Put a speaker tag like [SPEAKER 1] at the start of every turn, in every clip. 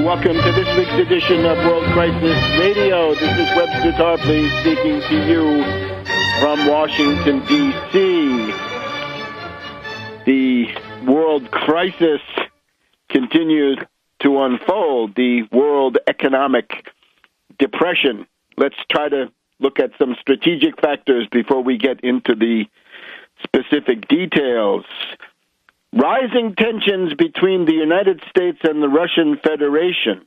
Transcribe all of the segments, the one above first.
[SPEAKER 1] Welcome to this week's edition of World Crisis Radio. This is Webster Tarpley speaking to you from Washington, D.C. The world crisis continues to unfold, the world economic depression. Let's try to look at some strategic factors before we get into the specific details. Rising tensions between the United States and the Russian Federation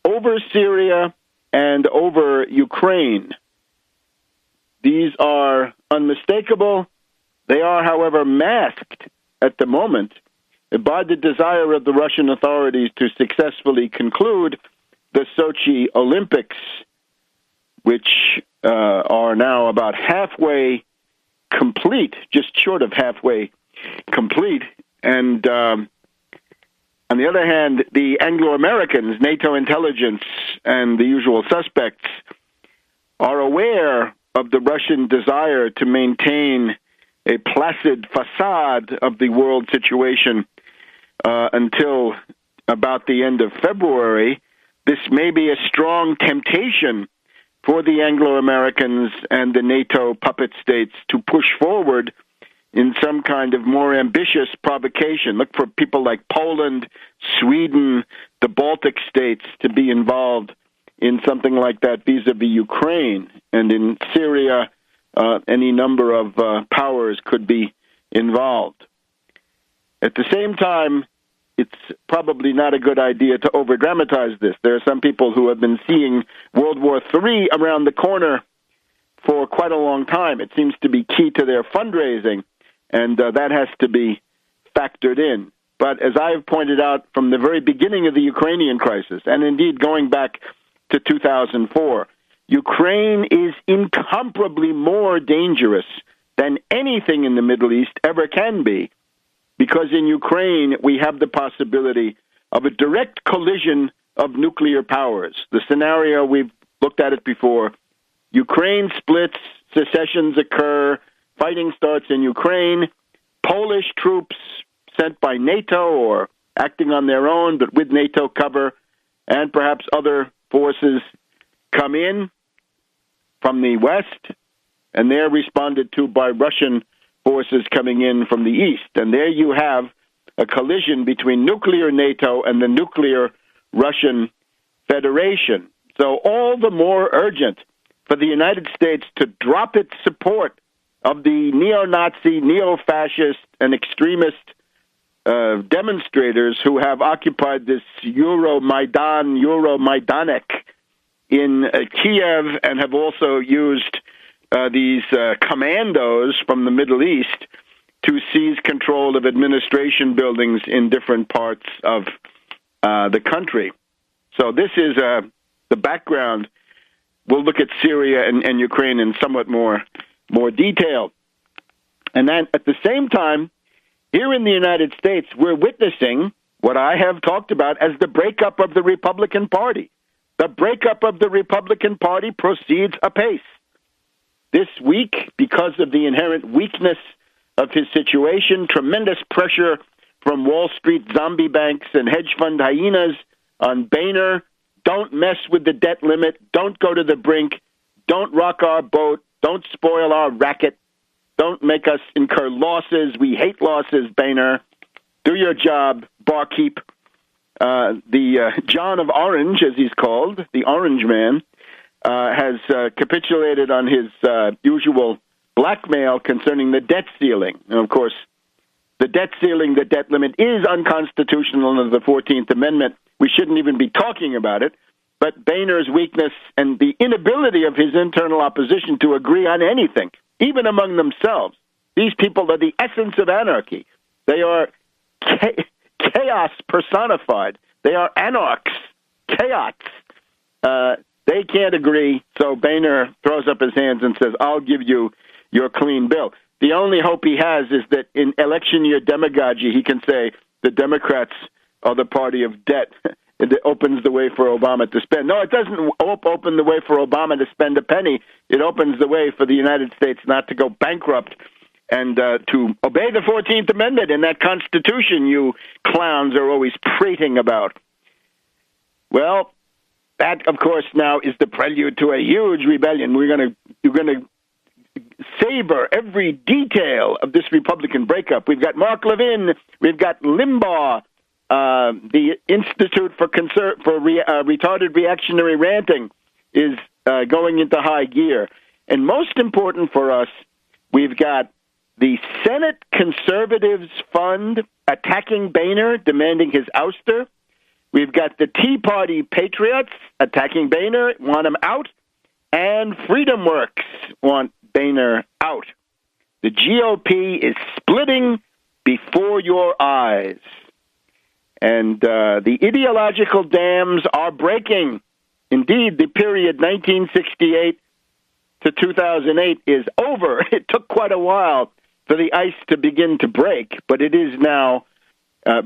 [SPEAKER 1] over Syria and over Ukraine. These are unmistakable. They are, however, masked at the moment by the desire of the Russian authorities to successfully conclude the Sochi Olympics, which are now about halfway complete, just short of halfway complete. And on the other hand, the Anglo-Americans, NATO intelligence, and the usual suspects are aware of the Russian desire to maintain a placid facade of the world situation until about the end of February. This may be a strong temptation for the Anglo-Americans and the NATO puppet states to push forward in some kind of more ambitious provocation. Look for people like Poland, Sweden, the Baltic states to be involved in something like that vis-a-vis Ukraine. And in Syria, any number of powers could be involved. At the same time, it's probably not a good idea to over-dramatize this. There are some people who have been seeing World War III around the corner for quite a long time. It seems to be key to their fundraising, and that has to be factored in. But as I have pointed out from the very beginning of the Ukrainian crisis, and indeed going back to 2004, Ukraine is incomparably more dangerous than anything in the Middle East ever can be, because in Ukraine we have the possibility of a direct collision of nuclear powers. The scenario, we've looked at it before, Ukraine splits, secessions occur, fighting starts in Ukraine, Polish troops sent by NATO or acting on their own but with NATO cover, and perhaps other forces come in from the west, and they're responded to by Russian forces coming in from the east. And there you have a collision between nuclear NATO and the nuclear Russian Federation. So all the more urgent for the United States to drop its support of the neo-Nazi, neo-fascist, and extremist demonstrators who have occupied this Euromaidanek in Kiev, and have also used these commandos from the Middle East to seize control of administration buildings in different parts of the country. So this is the background. We'll look at Syria and Ukraine in somewhat more detail. And then at the same time, here in the United States, we're witnessing what I have talked about as the breakup of the Republican Party. The breakup of the Republican Party proceeds apace. This week, because of the inherent weakness of his situation, tremendous pressure from Wall Street zombie banks and hedge fund hyenas on Boehner. Don't mess with the debt limit. Don't go to the brink. Don't rock our boat. Don't spoil our racket. Don't make us incur losses. We hate losses, Boehner. Do your job, barkeep. The John of Orange, as he's called, the Orange Man, has capitulated on his usual blackmail concerning the debt ceiling. And, of course, the debt ceiling, the debt limit, is unconstitutional under the 14th Amendment. We shouldn't even be talking about it. But Boehner's weakness and the inability of his internal opposition to agree on anything, even among themselves. These people are the essence of anarchy. They are chaos personified. They are anarchs, chaos. They can't agree, so Boehner throws up his hands and says, I'll give you your clean bill. The only hope he has is that in election year demagogy, he can say the Democrats are the party of debt. It opens the way for Obama to spend. No, it doesn't open the way for Obama to spend a penny. It opens the way for the United States not to go bankrupt and to obey the 14th Amendment in that Constitution you clowns are always prating about. Well, that, of course, now is the prelude to a huge rebellion. We're going to savor every detail of this Republican breakup. We've got Mark Levin, we've got Limbaugh, the Institute for Retarded Reactionary Ranting is going into high gear. And most important for us, we've got the Senate Conservatives Fund attacking Boehner, demanding his ouster. We've got the Tea Party Patriots attacking Boehner, want him out. And Freedom Works want Boehner out. The GOP is splitting before your eyes. And the ideological dams are breaking. Indeed, the period 1968 to 2008 is over. It took quite a while for the ice to begin to break, but it is now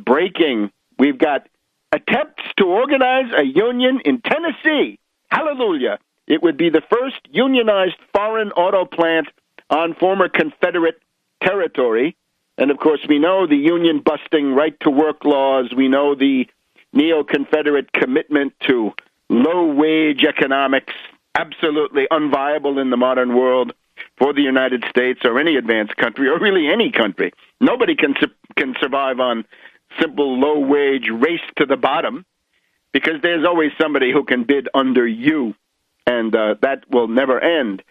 [SPEAKER 1] breaking. We've got attempts to organize a union in Tennessee. Hallelujah. It would be the first unionized foreign auto plant on former Confederate territory. And, of course, we know the union-busting right-to-work laws. We know the neo-Confederate commitment to low-wage economics, absolutely unviable in the modern world for the United States or any advanced country, or really any country. Nobody can survive on simple low-wage race to the bottom, because there's always somebody who can bid under you, and that will never end.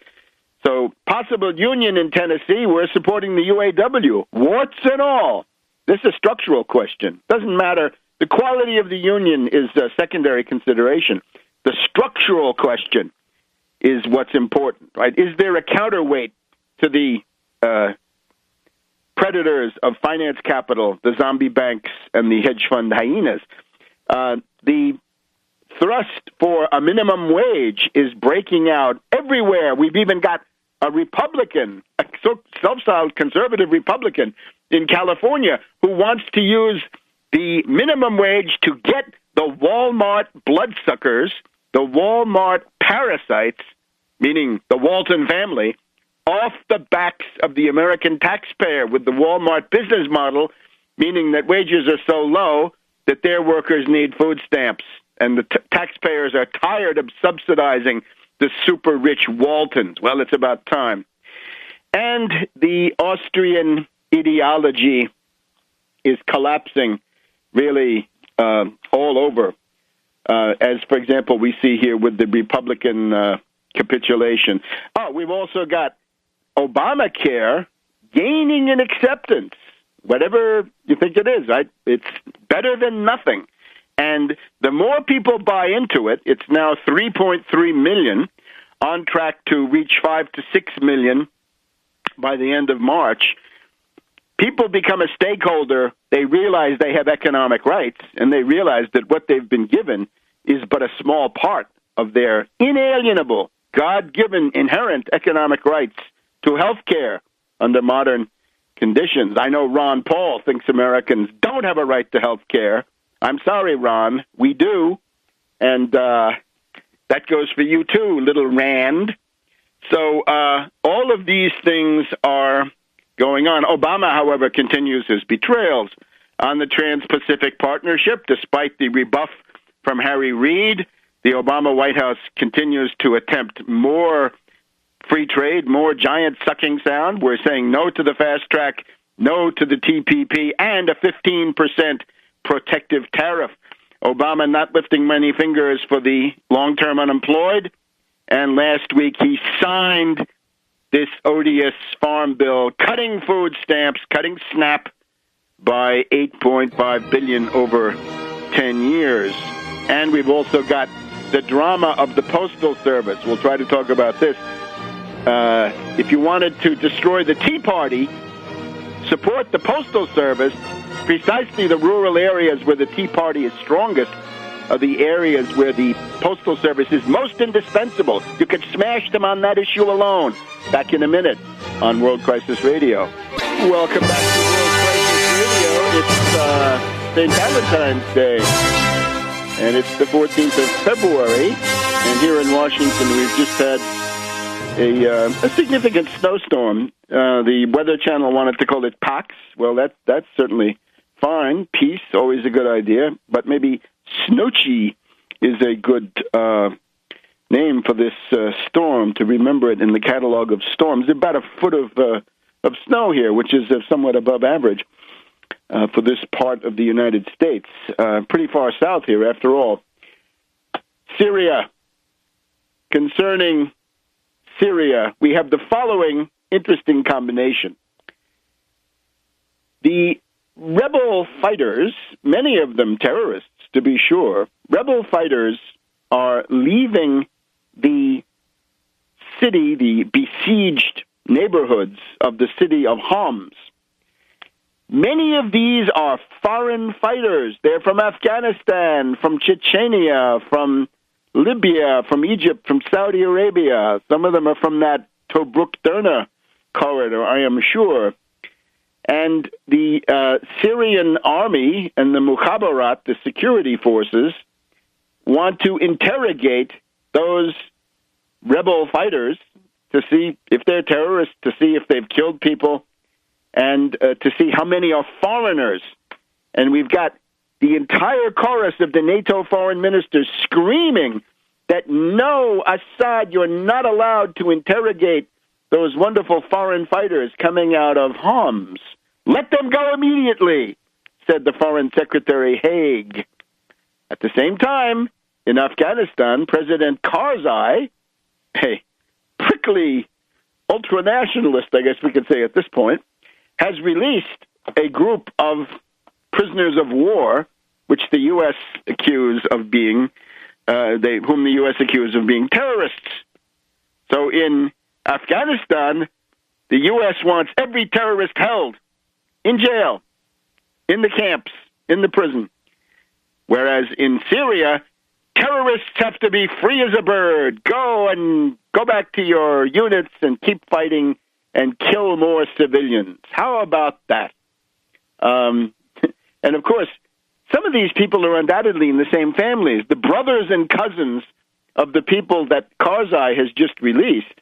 [SPEAKER 1] So, possible union in Tennessee, we're supporting the UAW, warts and all. This is a structural question. Doesn't matter. The quality of the union is a secondary consideration. The structural question is what's important, right? Is there a counterweight to the predators of finance capital, the zombie banks, and the hedge fund hyenas? The thrust for a minimum wage is breaking out everywhere. We've even got a Republican, a self-styled conservative Republican in California who wants to use the minimum wage to get the Walmart bloodsuckers, the Walmart parasites, meaning the Walton family, off the backs of the American taxpayer with the Walmart business model, meaning that wages are so low that their workers need food stamps. And the taxpayers are tired of subsidizing the super rich Waltons. Well, it's about time. And the Austrian ideology is collapsing really all over. As, for example, we see here with the Republican capitulation. Oh, we've also got Obamacare gaining in acceptance. Whatever you think it is, right? It's better than nothing. And the more people buy into it, it's now 3.3 million, on track to reach 5 to 6 million by the end of March. People become a stakeholder. They realize they have economic rights, and they realize that what they've been given is but a small part of their inalienable, God-given, inherent economic rights to health care under modern conditions. I know Ron Paul thinks Americans don't have a right to health care. I'm sorry, Ron, we do, and that goes for you too, little Rand. So all of these things are going on. Obama, however, continues his betrayals on the Trans-Pacific Partnership, despite the rebuff from Harry Reid. The Obama White House continues to attempt more free trade, more giant sucking sound. We're saying no to the fast track, no to the TPP, and a 15% protective tariff. Obama not lifting many fingers for the long-term unemployed. And last week he signed this odious farm bill, cutting food stamps, cutting SNAP by $8.5 billion over 10 years. And we've also got the drama of the Postal Service. We'll try to talk about this. If you wanted to destroy the Tea Party, support the Postal Service. Precisely the rural areas where the Tea Party is strongest are the areas where the Postal Service is most indispensable. You could smash them on that issue alone. Back in a minute on World Crisis Radio. Welcome back to World Crisis Radio. It's St. Valentine's Day, and it's the 14th of February. And here in Washington, we've just had a significant snowstorm. The Weather Channel wanted to call it POX. Well, that's certainly fine. Peace, always a good idea. But maybe snowchy. is a good name for this storm, to remember it in the catalog of storms. About a foot of snow here, which is somewhat above average for this part of the United States. Pretty far south here, after all. Syria. Concerning Syria, we have the following interesting combination. The rebel fighters, many of them terrorists to be sure, rebel fighters are leaving the city, the besieged neighborhoods of the city of Homs. Many of these are foreign fighters. They're from Afghanistan, from Chechnya, from Libya, from Egypt, from Saudi Arabia. Some of them are from that Tobruk-Derna corridor, I am sure. And the Syrian army and the Mukhabarat, the security forces, want to interrogate those rebel fighters to see if they're terrorists, to see if they've killed people, and to see how many are foreigners. And we've got the entire chorus of the NATO foreign ministers screaming that, no, Assad, you're not allowed to interrogate those wonderful foreign fighters coming out of Homs. Let them go immediately, said the Foreign Secretary Haig. At the same time, in Afghanistan, President Karzai, a prickly ultranationalist, I guess we could say at this point, has released a group of prisoners of war, which the U.S. accuse of being, whom the U.S. accused of being terrorists. So in Afghanistan, the U.S. wants every terrorist held in jail, in the camps, in the prison. Whereas in Syria, terrorists have to be free as a bird. Go back to your units and keep fighting and kill more civilians. How about that? And of course, some of these people are undoubtedly in the same families. The brothers and cousins of the people that Karzai has just released,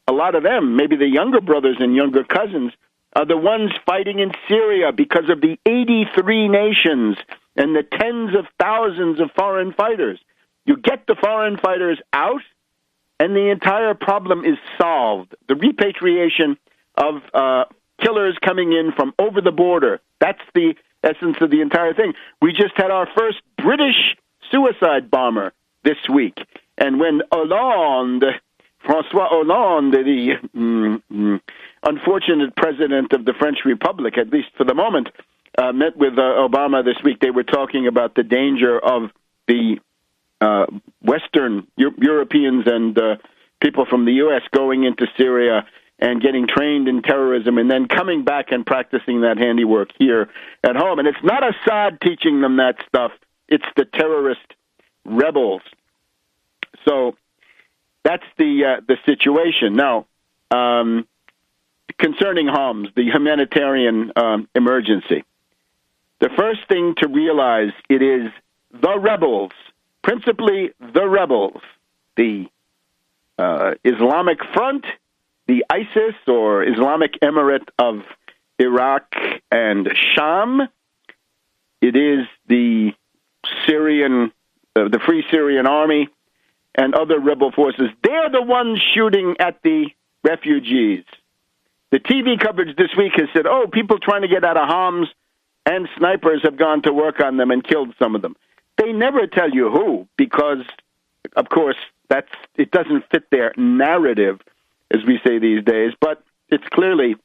[SPEAKER 1] a lot of them, maybe the younger brothers and younger cousins, are the ones fighting in Syria because of the 83 nations and the tens of thousands of foreign fighters. You get the foreign fighters out, and the entire problem is solved. The repatriation of killers coming in from over the border. That's the essence of the entire thing. We just had our first British suicide bomber this week. And when François Hollande, the unfortunate president of the French Republic, at least for the moment, met with Obama this week, they were talking about the danger of the Western Europeans and people from the U.S. going into Syria and getting trained in terrorism and then coming back and practicing that handiwork here at home. And it's not Assad teaching them that stuff. It's the terrorist rebels. So that's the situation. Now, concerning Homs, the humanitarian emergency, the first thing to realize, it is the rebels, principally the rebels, the Islamic Front, the ISIS or Islamic Emirate of Iraq and Sham. It is the Syrian, the Free Syrian Army, and other rebel forces. They're the ones shooting at the refugees. The TV coverage this week has said, oh, people trying to get out of Homs and snipers have gone to work on them and killed some of them. They never tell you who, because, of course, it doesn't fit their narrative, as we say these days, but it's clearly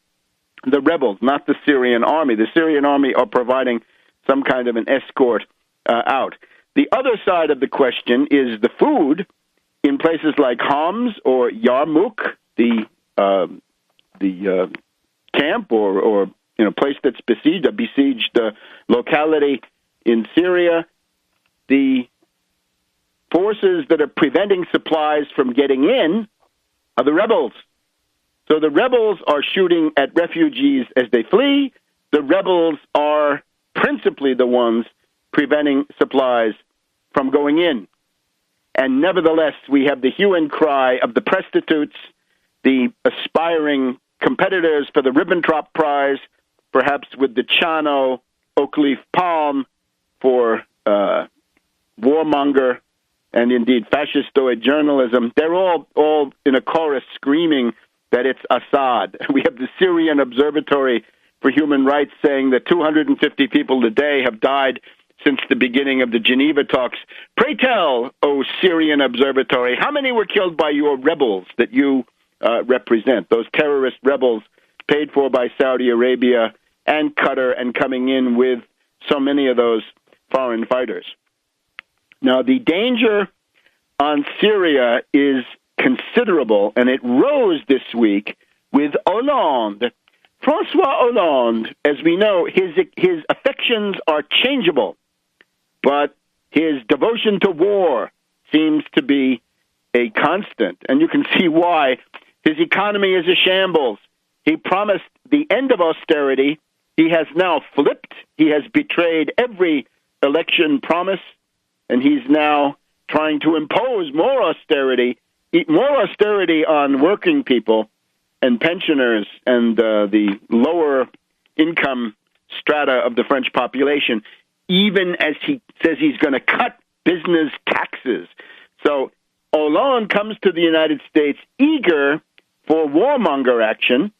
[SPEAKER 1] the rebels, not the Syrian army. The Syrian army are providing some kind of an escort out. The other side of the question is the food in places like Homs or Yarmouk, the camp or place that's besieged, a besieged locality in Syria. The forces that are preventing supplies from getting in are the rebels. So the rebels are shooting at refugees as they flee. The rebels are principally the ones preventing supplies from going in. And nevertheless, we have the hue and cry of the prostitutes, the aspiring competitors for the Ribbentrop Prize, perhaps with the Chano oak leaf palm for war warmonger and indeed fascistoid journalism, they're all in a chorus screaming that it's Assad. We have the Syrian Observatory for Human Rights saying that 250 people a day have died since the beginning of the Geneva talks. Pray tell, O Syrian Observatory, how many were killed by your rebels that you represent, those terrorist rebels paid for by Saudi Arabia and Qatar and coming in with so many of those foreign fighters? Now, the danger on Syria is considerable, and it rose this week with Hollande. Francois Hollande, as we know, his affections are changeable, but his devotion to war seems to be a constant, and you can see why. His economy is a shambles. He promised the end of austerity. He has now flipped. He has betrayed every election promise, and he's now trying to impose more austerity on working people and pensioners and the lower income strata of the French population, even as he says he's going to cut business taxes. So Hollande comes to the United States eager for warmonger action,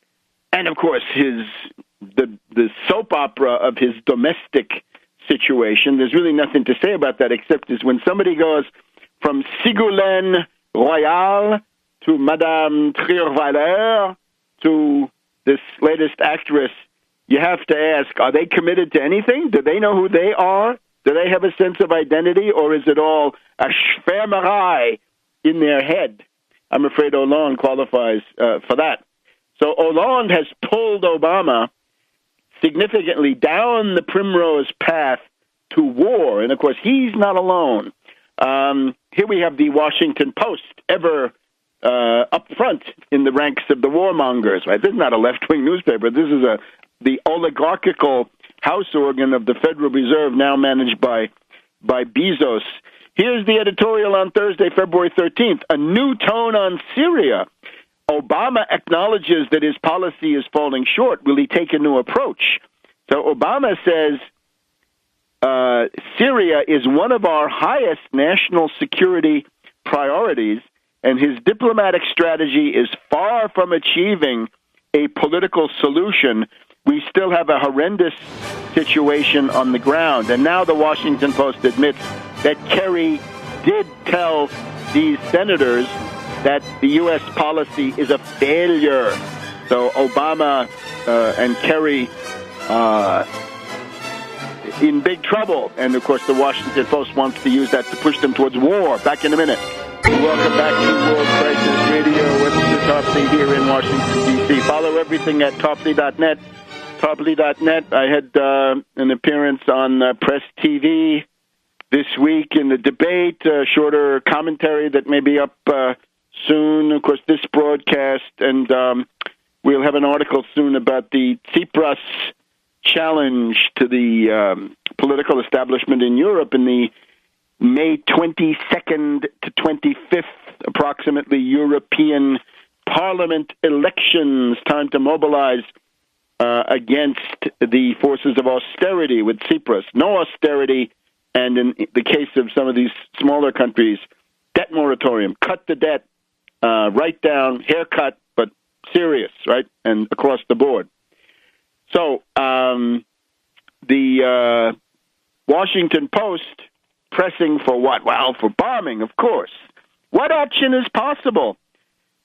[SPEAKER 1] and of course the soap opera of his domestic situation. There's really nothing to say about that except is when somebody goes from Ségolène Royal to Madame Trierweiler to this latest actress, you have to ask, are they committed to anything? Do they know who they are? Do they have a sense of identity, or is it all a schwärmerei in their head? I'm afraid Hollande qualifies for that. So Hollande has pulled Obama significantly down the primrose path to war, and of course he's not alone. Here we have the Washington Post, ever up front in the ranks of the warmongers. Right? This is not a left-wing newspaper. This is the oligarchical house organ of the Federal Reserve, now managed by Bezos. Here's the editorial on Thursday, February 13th. A new tone on Syria. Obama acknowledges that his policy is falling short. Will he take a new approach? So Obama says Syria is one of our highest national security priorities, and his diplomatic strategy is far from achieving a political solution. We still have a horrendous situation on the ground. And now the Washington Post admits that Kerry did tell these senators that the U.S. policy is a failure. So Obama and Kerry in big trouble. And, of course, the Washington Post wants to use that to push them towards war. Back in a minute. Welcome back to World Crisis Radio. Webster Tarpley here in Washington, D.C. Follow everything at Tarpley.net. Tarpley.net. I had an appearance on Press TV this week in the debate, shorter commentary that may be up soon. Of course, this broadcast, and we'll have an article soon about the Tsipras challenge to the political establishment in Europe in the May 22nd to 25th, approximately, European Parliament elections. Time to mobilize against the forces of austerity with Tsipras. No austerity, and in the case of some of these smaller countries, debt moratorium. Cut the debt, write down, haircut, but serious, right, and across the board. So the Washington Post pressing for what? Well, for bombing, of course. What action is possible?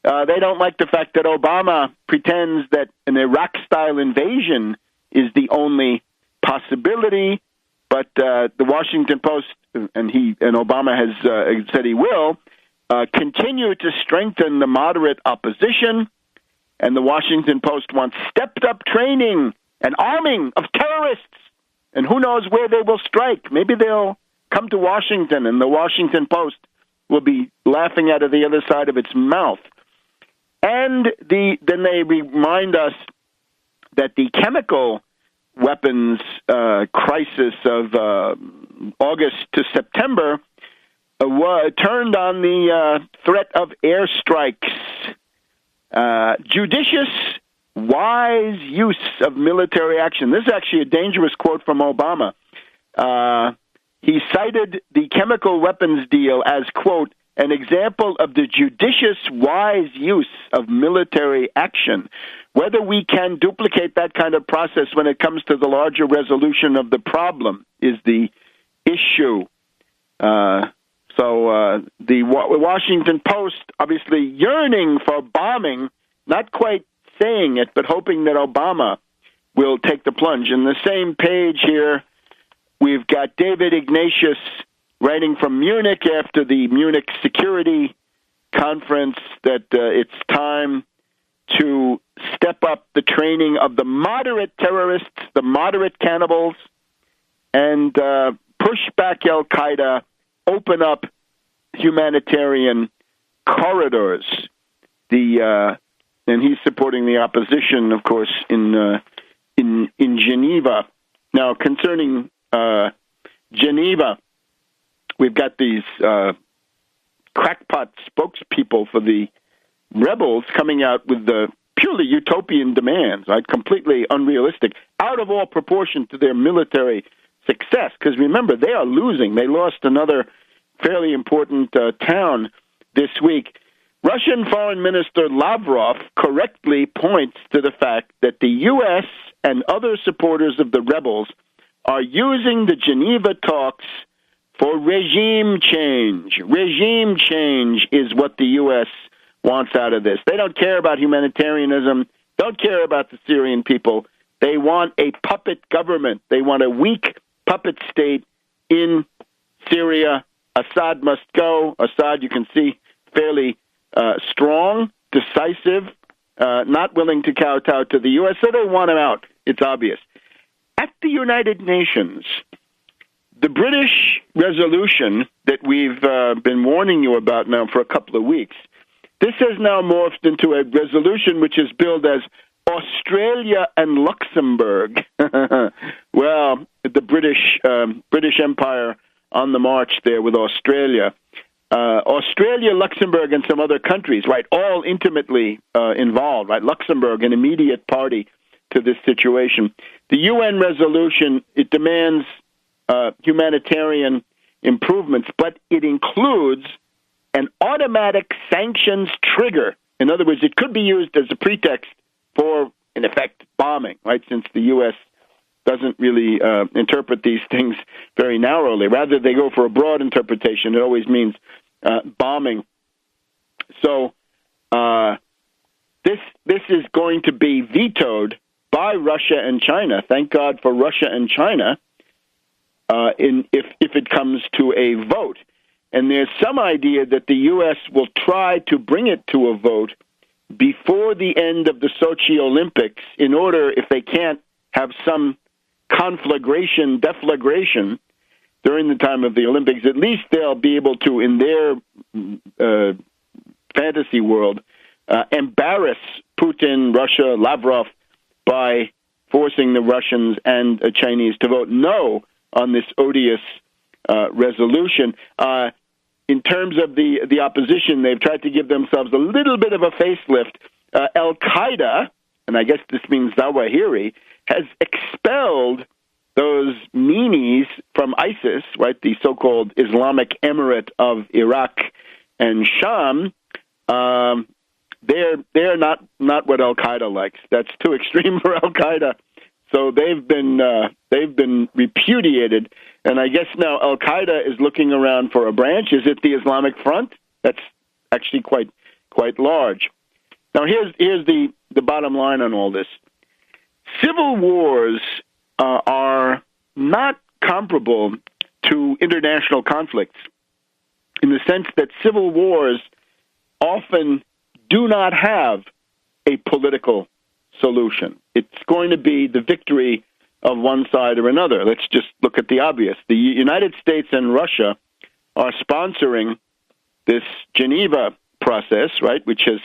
[SPEAKER 1] They don't like the fact that Obama pretends that an Iraq-style invasion is the only possibility, but the Washington Post, and Obama has said he will, continue to strengthen the moderate opposition, and the Washington Post wants stepped-up training and arming of terrorists, and who knows where they will strike. Maybe they'll come to Washington, and the Washington Post will be laughing out of the other side of its mouth. And then they remind us that the chemical weapons crisis of August to September turned on the threat of airstrikes. Judicious, wise use of military action. This is actually a dangerous quote from Obama. He cited the chemical weapons deal as, quote, an example of the judicious, wise use of military action. Whether we can duplicate that kind of process when it comes to the larger resolution of the problem is the issue. So the Washington Post, obviously yearning for bombing, not quite saying it, but hoping that Obama will take the plunge. In the same page here, we've got David Ignatius writing from Munich after the Munich Security Conference that it's time to step up the training of the moderate terrorists, the moderate cannibals, and push back Al-Qaeda, open up humanitarian corridors. And he's supporting the opposition, of course, in Geneva. Now, concerning Geneva, we've got these crackpot spokespeople for the rebels coming out with the purely utopian demands, right? Completely unrealistic, out of all proportion to their military success. Because remember, they are losing. They lost another fairly important town this week. Russian Foreign Minister Lavrov correctly points to the fact that the U.S. and other supporters of the rebels are using the Geneva talks for regime change. Regime change is what the U.S. wants out of this. They don't care about humanitarianism, don't care about the Syrian people. They want a puppet government. They want a weak puppet state in Syria. Assad must go. Assad, you can see, fairly strong, decisive, not willing to kowtow to the U.S., so they want him out. It's obvious. At the United Nations, the British resolution that we've been warning you about now for a couple of weeks, this has now morphed into a resolution which is billed as Australia and Luxembourg. Well, the British Empire on the march there with Australia. Australia, Luxembourg, and some other countries, right, all intimately involved, right? Luxembourg, an immediate party to this situation. The UN resolution, it demands humanitarian improvements, but it includes an automatic sanctions trigger. In other words, it could be used as a pretext for, in effect, bombing, right, since the U.S. doesn't really interpret these things very narrowly. Rather, they go for a broad interpretation. It always means bombing. So this is going to be vetoed by Russia and China. Thank God for Russia and China if it comes to a vote. And there's some idea that the U.S. will try to bring it to a vote before the end of the Sochi Olympics in order, if they can't have some conflagration, deflagration during the time of the Olympics, at least they'll be able to, in their fantasy world, embarrass Putin, Russia, Lavrov, by forcing the Russians and Chinese to vote no on this odious resolution. In terms of the opposition, they've tried to give themselves a little bit of a facelift. Al-Qaeda, and I guess this means Zawahiri, has expelled those meanies from ISIS, right, the so-called Islamic Emirate of Iraq and Sham. They're not what Al-Qaeda likes. That's too extreme for Al-Qaeda. So they've been repudiated, and I guess now Al-Qaeda is looking around for a branch. Is it the Islamic Front? That's actually quite large. Now here's the bottom line on all this. Civil wars are not comparable to international conflicts in the sense that civil wars often do not have a political solution. It's going to be the victory of one side or another. Let's just look at the obvious. The United States and Russia are sponsoring this Geneva process, right, which has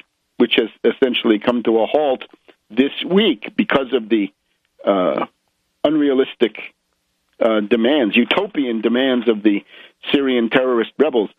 [SPEAKER 1] essentially come to a halt this week because of the unrealistic demands, utopian demands of the Syrian terrorist rebels.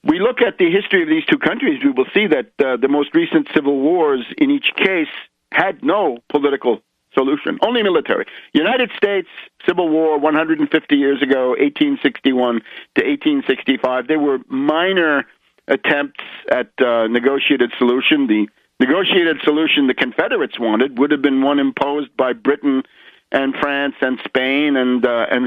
[SPEAKER 1] We look at the history of these two countries, we will see that the most recent civil wars in each case had no political solution, only military. United States Civil War 150 years ago, 1861 to 1865, there were minor attempts at negotiated solution. The negotiated solution the Confederates wanted would have been one imposed by Britain and France and Spain and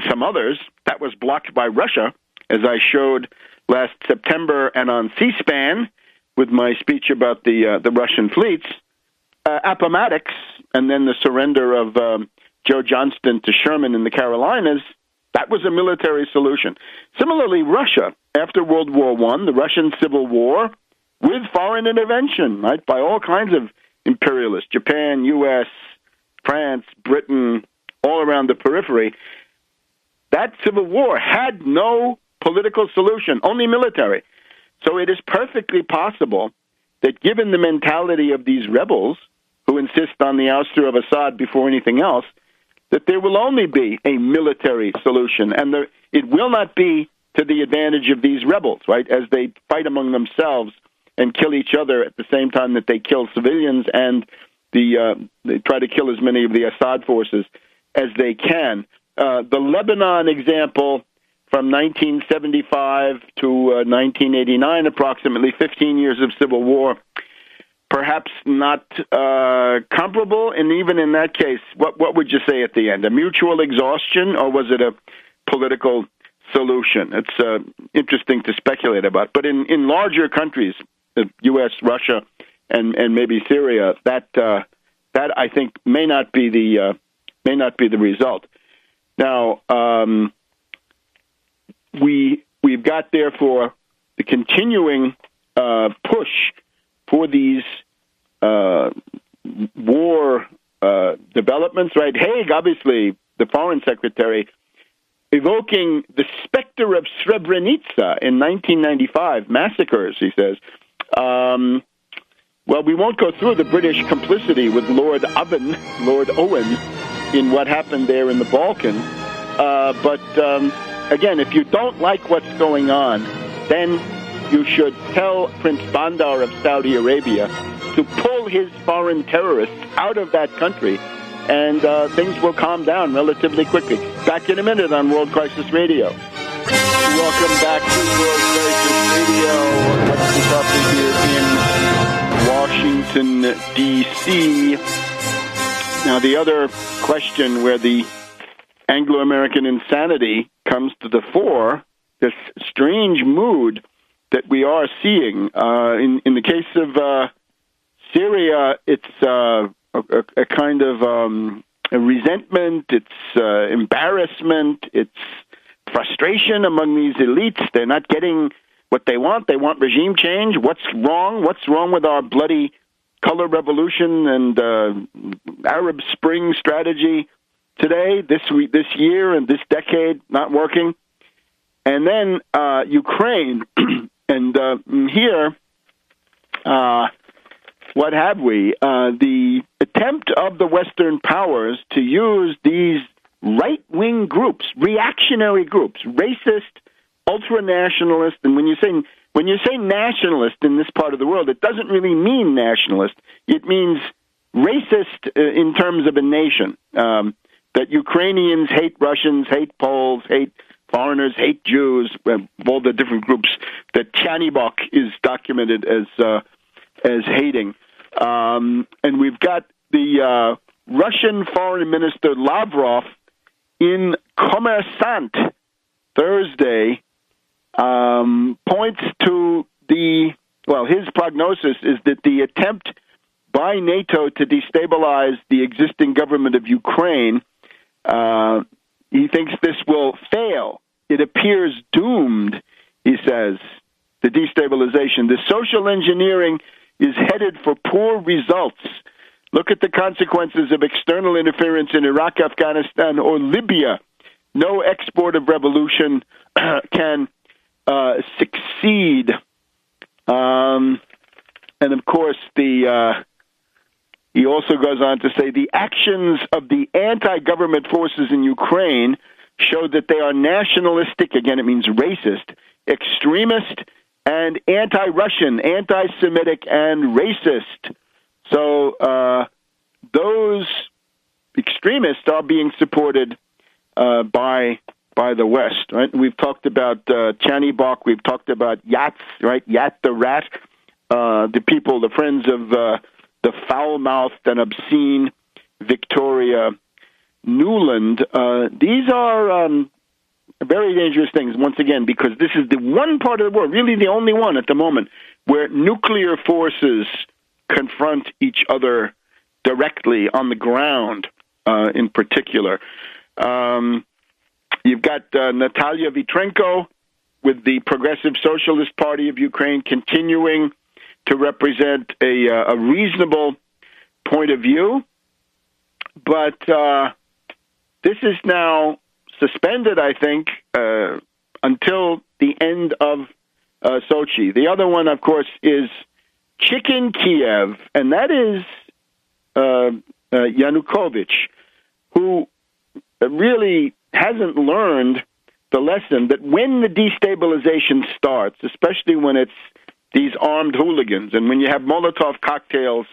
[SPEAKER 1] some others. That was blocked by Russia, as I showed last September and on C-SPAN with my speech about the Russian fleets. Appomattox, and then the surrender of Joe Johnston to Sherman in the Carolinas, that was a military solution. Similarly, Russia, after World War I, the Russian Civil War, with foreign intervention, right, by all kinds of imperialists, Japan, U.S., France, Britain, all around the periphery, that Civil War had no political solution, only military. So it is perfectly possible that given the mentality of these rebels, who insist on the ouster of Assad before anything else, that there will only be a military solution, and it will not be to the advantage of these rebels, right, as they fight among themselves and kill each other at the same time that they kill civilians, and they try to kill as many of the Assad forces as they can. The Lebanon example from 1975 to 1989, approximately 15 years of civil war, perhaps not comparable, and even in that case, what would you say at the end? A mutual exhaustion, or was it a political solution? It's interesting to speculate about. But in larger countries, the U.S., Russia, and maybe Syria, that I think may not be the result. Now, we've got therefore the continuing push for these war developments, right? Haig, obviously, the foreign secretary, evoking the specter of Srebrenica in 1995, massacres, he says. Well, we won't go through the British complicity with Lord Owen, in what happened there in the Balkans. But again, if you don't like what's going on, then you should tell Prince Bandar of Saudi Arabia to pull his foreign terrorists out of that country, and things will calm down relatively quickly. Back in a minute on World Crisis Radio. Welcome back to World Crisis Radio. Webster Tarpley here in Washington, D.C. Now, the other question where the Anglo-American insanity comes to the fore, this strange mood that we are seeing. In the case of Syria, it's a kind of a resentment, it's embarrassment, it's frustration among these elites. They're not getting what they want. They want regime change. What's wrong? What's wrong with our bloody color revolution and Arab Spring strategy today, this year, and this decade? Not working. And then Ukraine. And here, what have we? The attempt of the Western powers to use these right-wing groups, reactionary groups, racist, ultra-nationalist, and when you say nationalist in this part of the world, it doesn't really mean nationalist. It means racist in terms of a nation. That Ukrainians hate Russians, hate Poles, hate foreigners, hate Jews, all the different groups that Chanibok is documented as hating. And we've got the Russian Foreign Minister Lavrov in Kommersant Thursday points to his prognosis is that the attempt by NATO to destabilize the existing government of Ukraine, he thinks this will fail. It appears doomed, he says, the destabilization. The social engineering is headed for poor results. Look at the consequences of external interference in Iraq, Afghanistan, or Libya. No export of revolution can succeed. And of course, he also goes on to say the actions of the anti-government forces in Ukraine show that they are nationalistic, again it means racist, extremist, and anti-Russian, anti-Semitic, and racist. So those extremists are being supported by the West, right? We've talked about Chanibok, we've talked about Yats, right? Yat the rat, the people, the friends of the foul-mouthed and obscene Victoria Nuland. These are very dangerous things, once again, because this is the one part of the world, really the only one at the moment, where nuclear forces confront each other directly on the ground, in particular. You've got Natalia Vitrenko with the Progressive Socialist Party of Ukraine continuing to represent a reasonable point of view, but this is now suspended, I think, until the end of Sochi. The other one, of course, is Chicken Kiev, and that is Yanukovych, who really hasn't learned the lesson that when the destabilization starts, especially when it's these armed hooligans, and when you have Molotov cocktails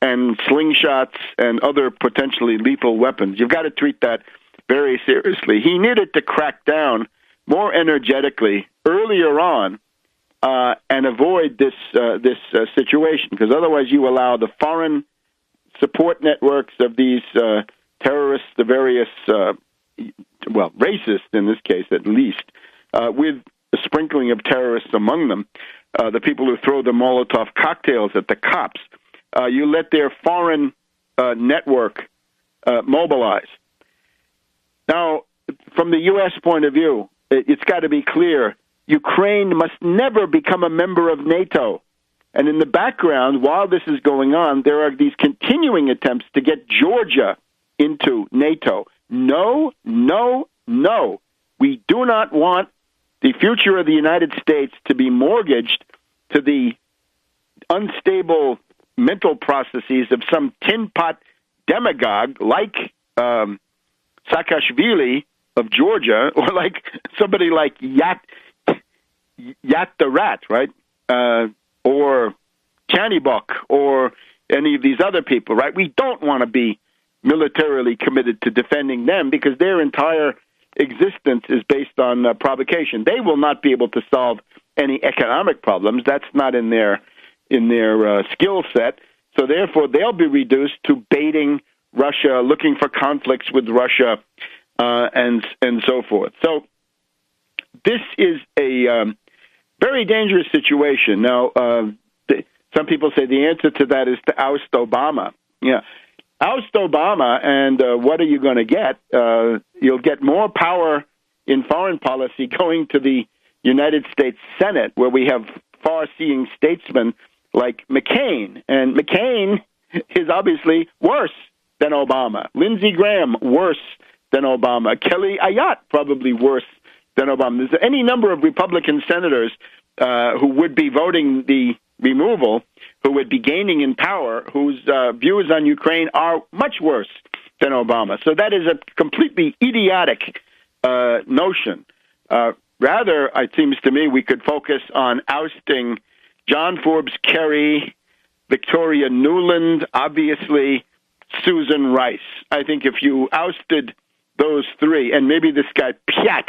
[SPEAKER 1] and slingshots and other potentially lethal weapons, you've got to treat that very seriously. He needed to crack down more energetically earlier on and avoid this situation, because otherwise you allow the foreign support networks of these terrorists, the various, racist in this case at least, with a sprinkling of terrorists among them, the people who throw the Molotov cocktails at the cops, you let their foreign network mobilize. Now, from the U.S. point of view, it's got to be clear, Ukraine must never become a member of NATO. And in the background, while this is going on, there are these continuing attempts to get Georgia into NATO. No, no, no. We do not want the future of the United States to be mortgaged to the unstable mental processes of some tin pot demagogue like Saakashvili of Georgia, or like somebody like Yat the rat, right? Or Chanibok, or any of these other people, right? We don't want to be militarily committed to defending them because their entire existence is based on provocation. They will not be able to solve any economic problems. That's not in their skill set. So therefore, they'll be reduced to baiting Russia, looking for conflicts with Russia, and so forth. So this is a very dangerous situation. Now, some people say the answer to that is to oust Obama. Yeah, oust Obama, and what are you going to get? You'll get more power in foreign policy going to the United States Senate, where we have far-seeing statesmen like McCain. And McCain is obviously worse than Obama. Lindsey Graham, worse than Obama. Kelly Ayotte, probably worse than Obama. There's any number of Republican senators who would be voting the removal, who would be gaining in power, whose views on Ukraine are much worse than Obama. So that is a completely idiotic notion. Rather, it seems to me, we could focus on ousting John Forbes Kerry, Victoria Nuland, obviously Susan Rice. I think if you ousted those three, and maybe this guy Piat,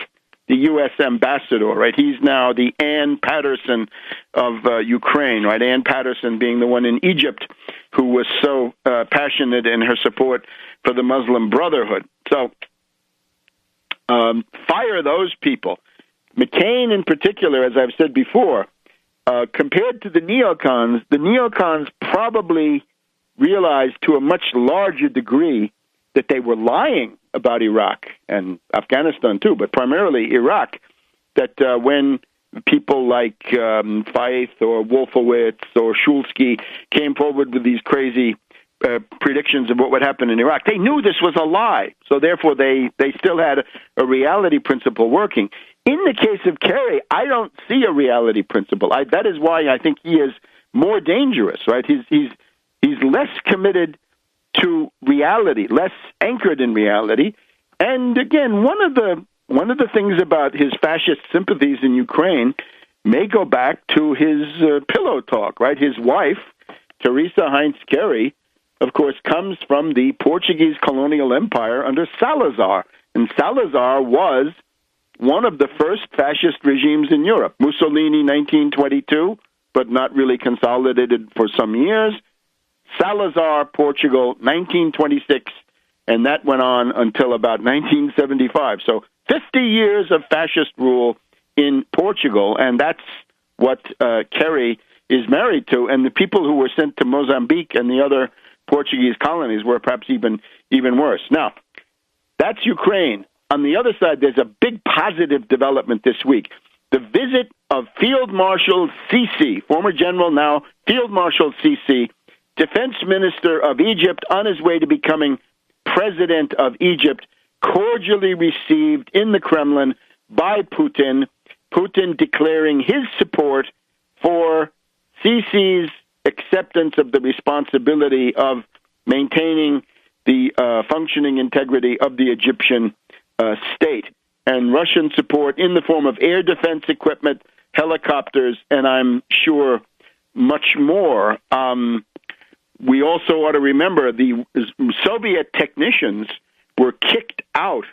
[SPEAKER 1] the U.S. ambassador, right? He's now the Ann Patterson of Ukraine, right? Ann Patterson being the one in Egypt who was so passionate in her support for the Muslim Brotherhood. So fire those people. McCain in particular, as I've said before, compared to the neocons probably realized to a much larger degree that they were lying about Iraq and Afghanistan too, but primarily Iraq, that when people like Feith or Wolfowitz or Shulsky came forward with these crazy predictions of what would happen in Iraq, they knew this was a lie. So therefore they still had a reality principle working. In the case of Kerry, I don't see a reality principle. That is why I think he is more dangerous, right? He's less committed to reality, less anchored in reality. And again, one of the things about his fascist sympathies in Ukraine may go back to his pillow talk, right? His wife, Teresa Heinz Kerry, of course, comes from the Portuguese colonial empire under Salazar. And Salazar was one of the first fascist regimes in Europe. Mussolini, 1922, but not really consolidated for some years. Salazar, Portugal, 1926, and that went on until about 1975. So 50 years of fascist rule in Portugal, and that's what Kerry is married to. And the people who were sent to Mozambique and the other Portuguese colonies were perhaps even worse. Now, that's Ukraine. On the other side, there's a big positive development this week. The visit of Field Marshal Sisi, former general, now Field Marshal Sisi, defense minister of Egypt, on his way to becoming president of Egypt, cordially received in the Kremlin by Putin, Putin declaring his support for Sisi's acceptance of the responsibility of maintaining the functioning integrity of the Egyptian state, and Russian support in the form of air defense equipment, helicopters, and I'm sure much more. We also ought to remember the Soviet technicians were kicked out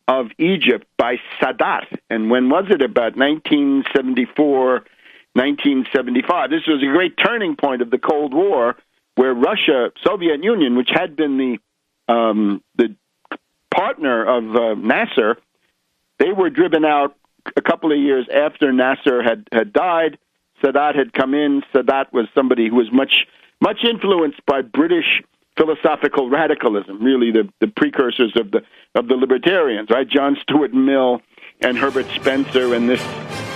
[SPEAKER 1] of Egypt by Sadat. And when was it? About 1974, 1975. This was a great turning point of the Cold War, where Russia, Soviet Union, which had been the partner of Nasser, they were driven out a couple of years after Nasser had died. Sadat had come in. Sadat was somebody who was much influenced by British philosophical radicalism, really the precursors of the libertarians, right? John Stuart Mill and Herbert Spencer and this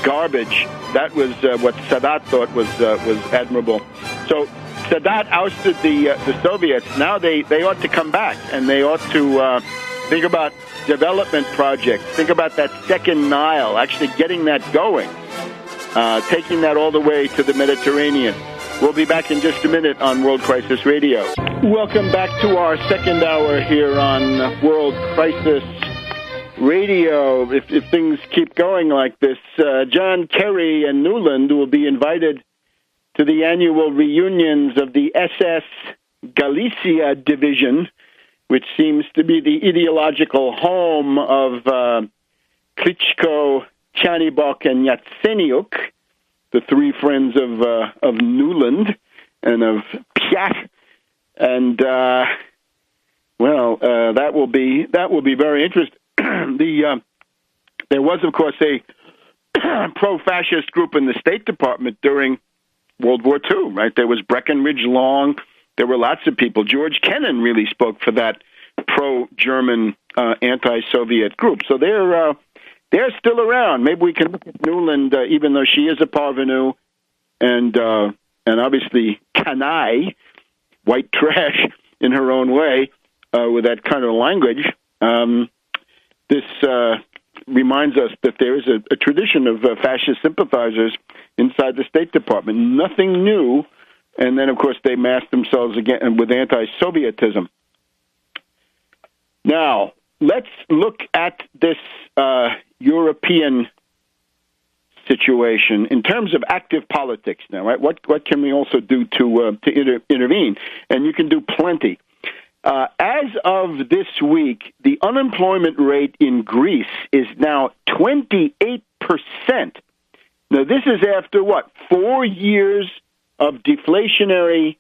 [SPEAKER 1] garbage. That was what Sadat thought was admirable. So Sadat ousted the Soviets. Now they ought to come back, and they ought to think about development projects. Think about that second Nile, actually getting that going, taking that all the way to the Mediterranean. We'll be back in just a minute on World Crisis Radio. Welcome back to our second hour here on World Crisis Radio. If things keep going like this, John Kerry and Nuland will be invited to the annual reunions of the SS Galicia Division, which seems to be the ideological home of Klitschko, Tjanibok, and Yatsenyuk, the three friends of Nuland and of Piat, and that will be very interesting. There was, of course, a pro-fascist group in the State Department during World War II. Right, there was Breckinridge Long. There were lots of people. George Kennan really spoke for that pro-German anti-Soviet group. So they're still around. Maybe we can look at Nuland, even though she is a parvenu, and obviously canaille, white trash in her own way, with that kind of language. This reminds us that there is a tradition of fascist sympathizers inside the State Department. Nothing new, and then, of course, they masked themselves again with anti-Sovietism. Now, let's look at this European situation in terms of active politics now, right? What can we also do to intervene? And you can do plenty. As of this week, the unemployment rate in Greece is now 28%. Now, this is after, 4 years of deflationary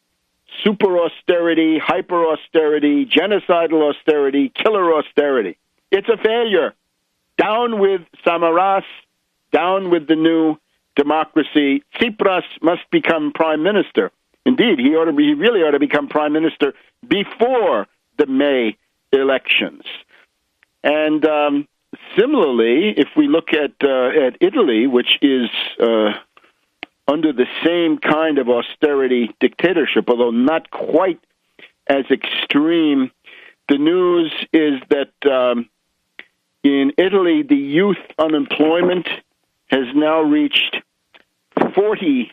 [SPEAKER 1] super austerity, hyper austerity, genocidal austerity, killer austerity. It's a failure. Down with Samaras, down with the new democracy. Tsipras must become prime minister. Indeed, he really ought to become prime minister before the May elections. And similarly, if we look at Italy, which is under the same kind of austerity dictatorship, although not quite as extreme, the news is that in Italy, the youth unemployment has now reached 40%.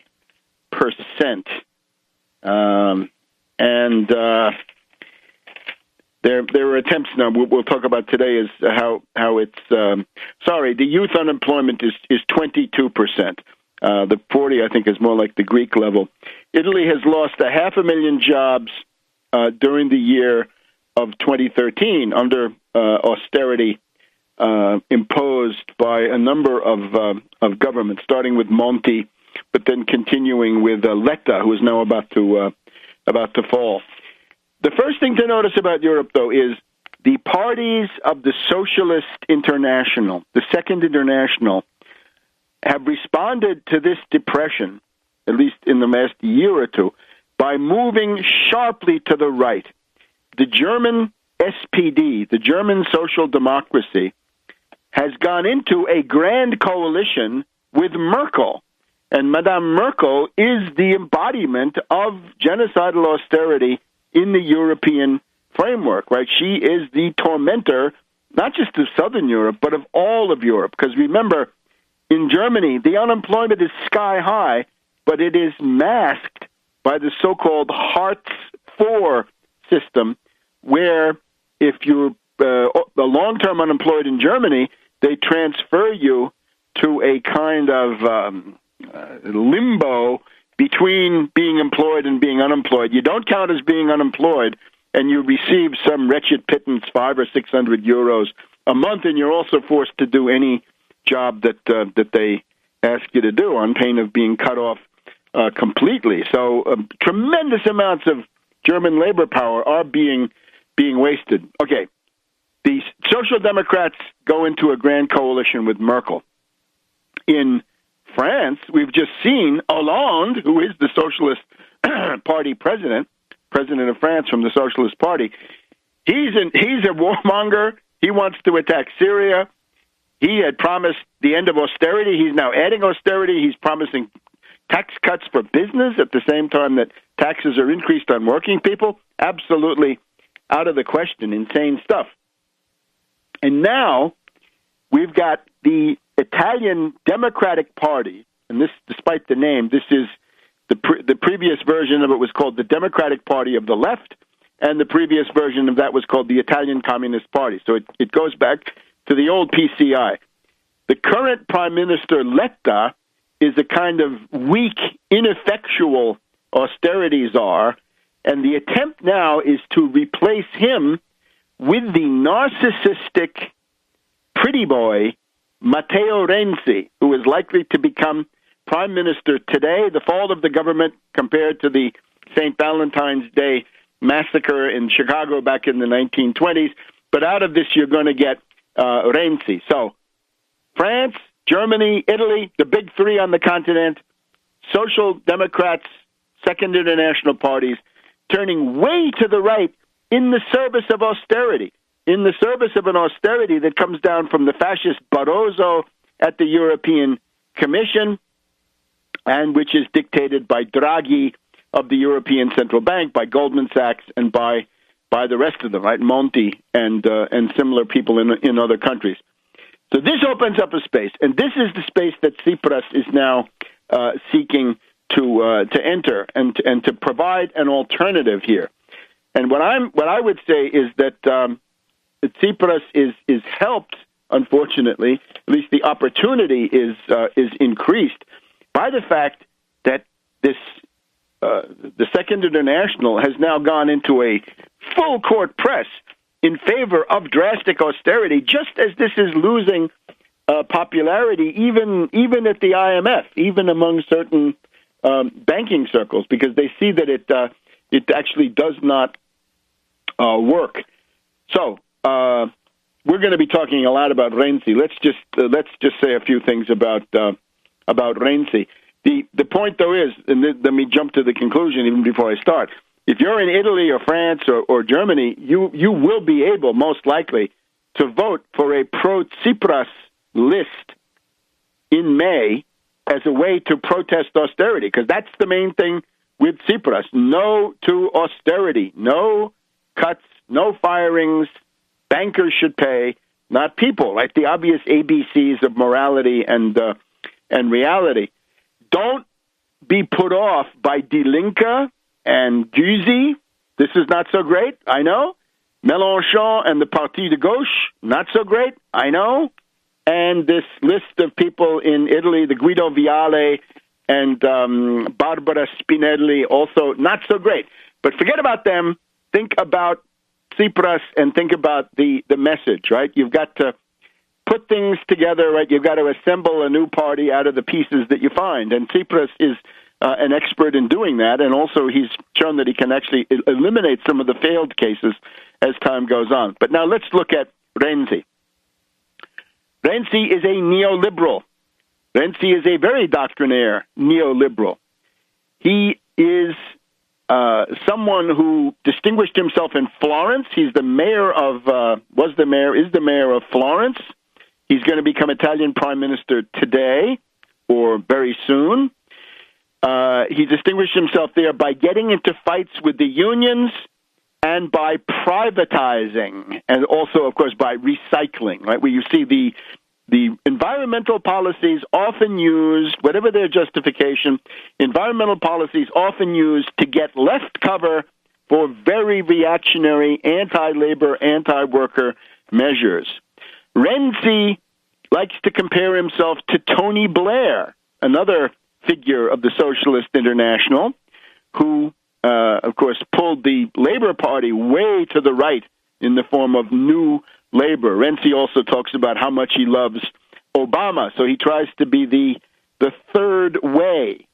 [SPEAKER 1] There are attempts now. We'll talk about today is how it's. The youth unemployment is 22%. The 40, I think, is more like the Greek level. Italy has lost 500,000 jobs during the year of 2013 under austerity imposed by a number of governments, starting with Monti, but then continuing with Letta, who is now about to fall. The first thing to notice about Europe, though, is the parties of the Socialist International, the Second International, have responded to this depression, at least in the last year or two, by moving sharply to the right. The German SPD, the German Social Democracy, has gone into a grand coalition with Merkel. And Madame Merkel is the embodiment of genocidal austerity in the European framework, right? She is the tormentor, not just of Southern Europe, but of all of Europe. Because remember, in Germany, the unemployment is sky high, but it is masked by the so-called Hartz IV system, where if you're long-term unemployed in Germany, they transfer you to a kind of limbo between being employed and being unemployed. You don't count as being unemployed, and you receive some wretched pittance, 500 or 600 euros a month, and you're also forced to do any job that they ask you to do on pain of being cut off completely. So tremendous amounts of German labor power are being wasted. Okay, the Social Democrats go into a grand coalition with Merkel. In France, we've just seen Hollande, who is the Socialist Party president of France from the Socialist Party. He's a warmonger. He wants to attack Syria. He had promised the end of austerity. He's now adding austerity. He's promising tax cuts for business at the same time that taxes are increased on working people. Absolutely out of the question. Insane stuff. And now we've got the Italian Democratic Party, and this, despite the name, this is the previous version of it was called the Democratic Party of the Left, and the previous version of that was called the Italian Communist Party. So it goes back to the old PCI. The current Prime Minister, Letta, is a kind of weak, ineffectual austerity czar, and the attempt now is to replace him with the narcissistic pretty boy, Matteo Renzi, who is likely to become Prime Minister today, the fall of the government compared to the St. Valentine's Day massacre in Chicago back in the 1920s. But out of this, you're going to get Renzi. So France, Germany, Italy, the big three on the continent, Social Democrats, Second International parties, turning way to the right in the service of austerity, in the service of an austerity that comes down from the fascist Barroso at the European Commission, and which is dictated by Draghi of the European Central Bank, by Goldman Sachs, and by the rest of them, right? Monti and similar people in other countries. So this opens up a space, and this is the space that Tsipras is now seeking to enter and to provide an alternative here. And what I would say is that Tsipras is helped, unfortunately, at least the opportunity is increased by the fact that this the Second International has now gone into a full court press in favor of drastic austerity, just as this is losing popularity, even at the IMF, even among certain banking circles, because they see that it actually does not work. So we're going to be talking a lot about Renzi. Let's just say a few things about Renzi. The point, though, is, and let me jump to the conclusion even before I start. If you're in Italy or France or Germany, you will be able, most likely, to vote for a pro-Tsipras list in May as a way to protest austerity, because that's the main thing with Tsipras. No to austerity, no cuts, no firings. Bankers should pay, not people, right? The obvious ABCs of morality and reality. Don't be put off by Die Linke and Gysi. This is not so great, I know. Mélenchon and the Parti de Gauche, not so great, I know. And this list of people in Italy, the Guido Viale and Barbara Spinelli, also not so great. But forget about them. think about Tsipras and think about the message, right? You've got to put things together, right? You've got to assemble a new party out of the pieces that you find. And Tsipras is an expert in doing that, and also he's shown that he can actually eliminate some of the failed cases as time goes on. But now let's look at Renzi. Renzi is a neoliberal. Renzi is a very doctrinaire neoliberal. He is someone who distinguished himself in Florence. He's the mayor of, is the mayor of Florence. He's going to become Italian prime minister today or very soon. He distinguished himself there by getting into fights with the unions and by privatizing, and also, of course, by recycling, right? Where you see the environmental policies often used, whatever their justification, environmental policies often used to get left cover for very reactionary anti-labor, anti-worker measures. Renzi likes to compare himself to Tony Blair, another figure of the Socialist International, who, of course, pulled the Labor Party way to the right in the form of New Labor. Renzi also talks about how much he loves Obama, so he tries to be the third way.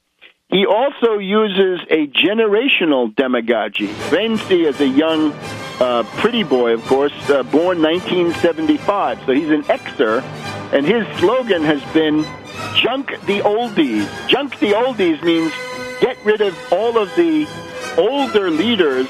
[SPEAKER 1] He also uses a generational demagogy. Renzi is a young, pretty boy, of course, born 1975, so he's an Xer, and his slogan has been, "Junk the oldies." Junk the oldies means get rid of all of the older leaders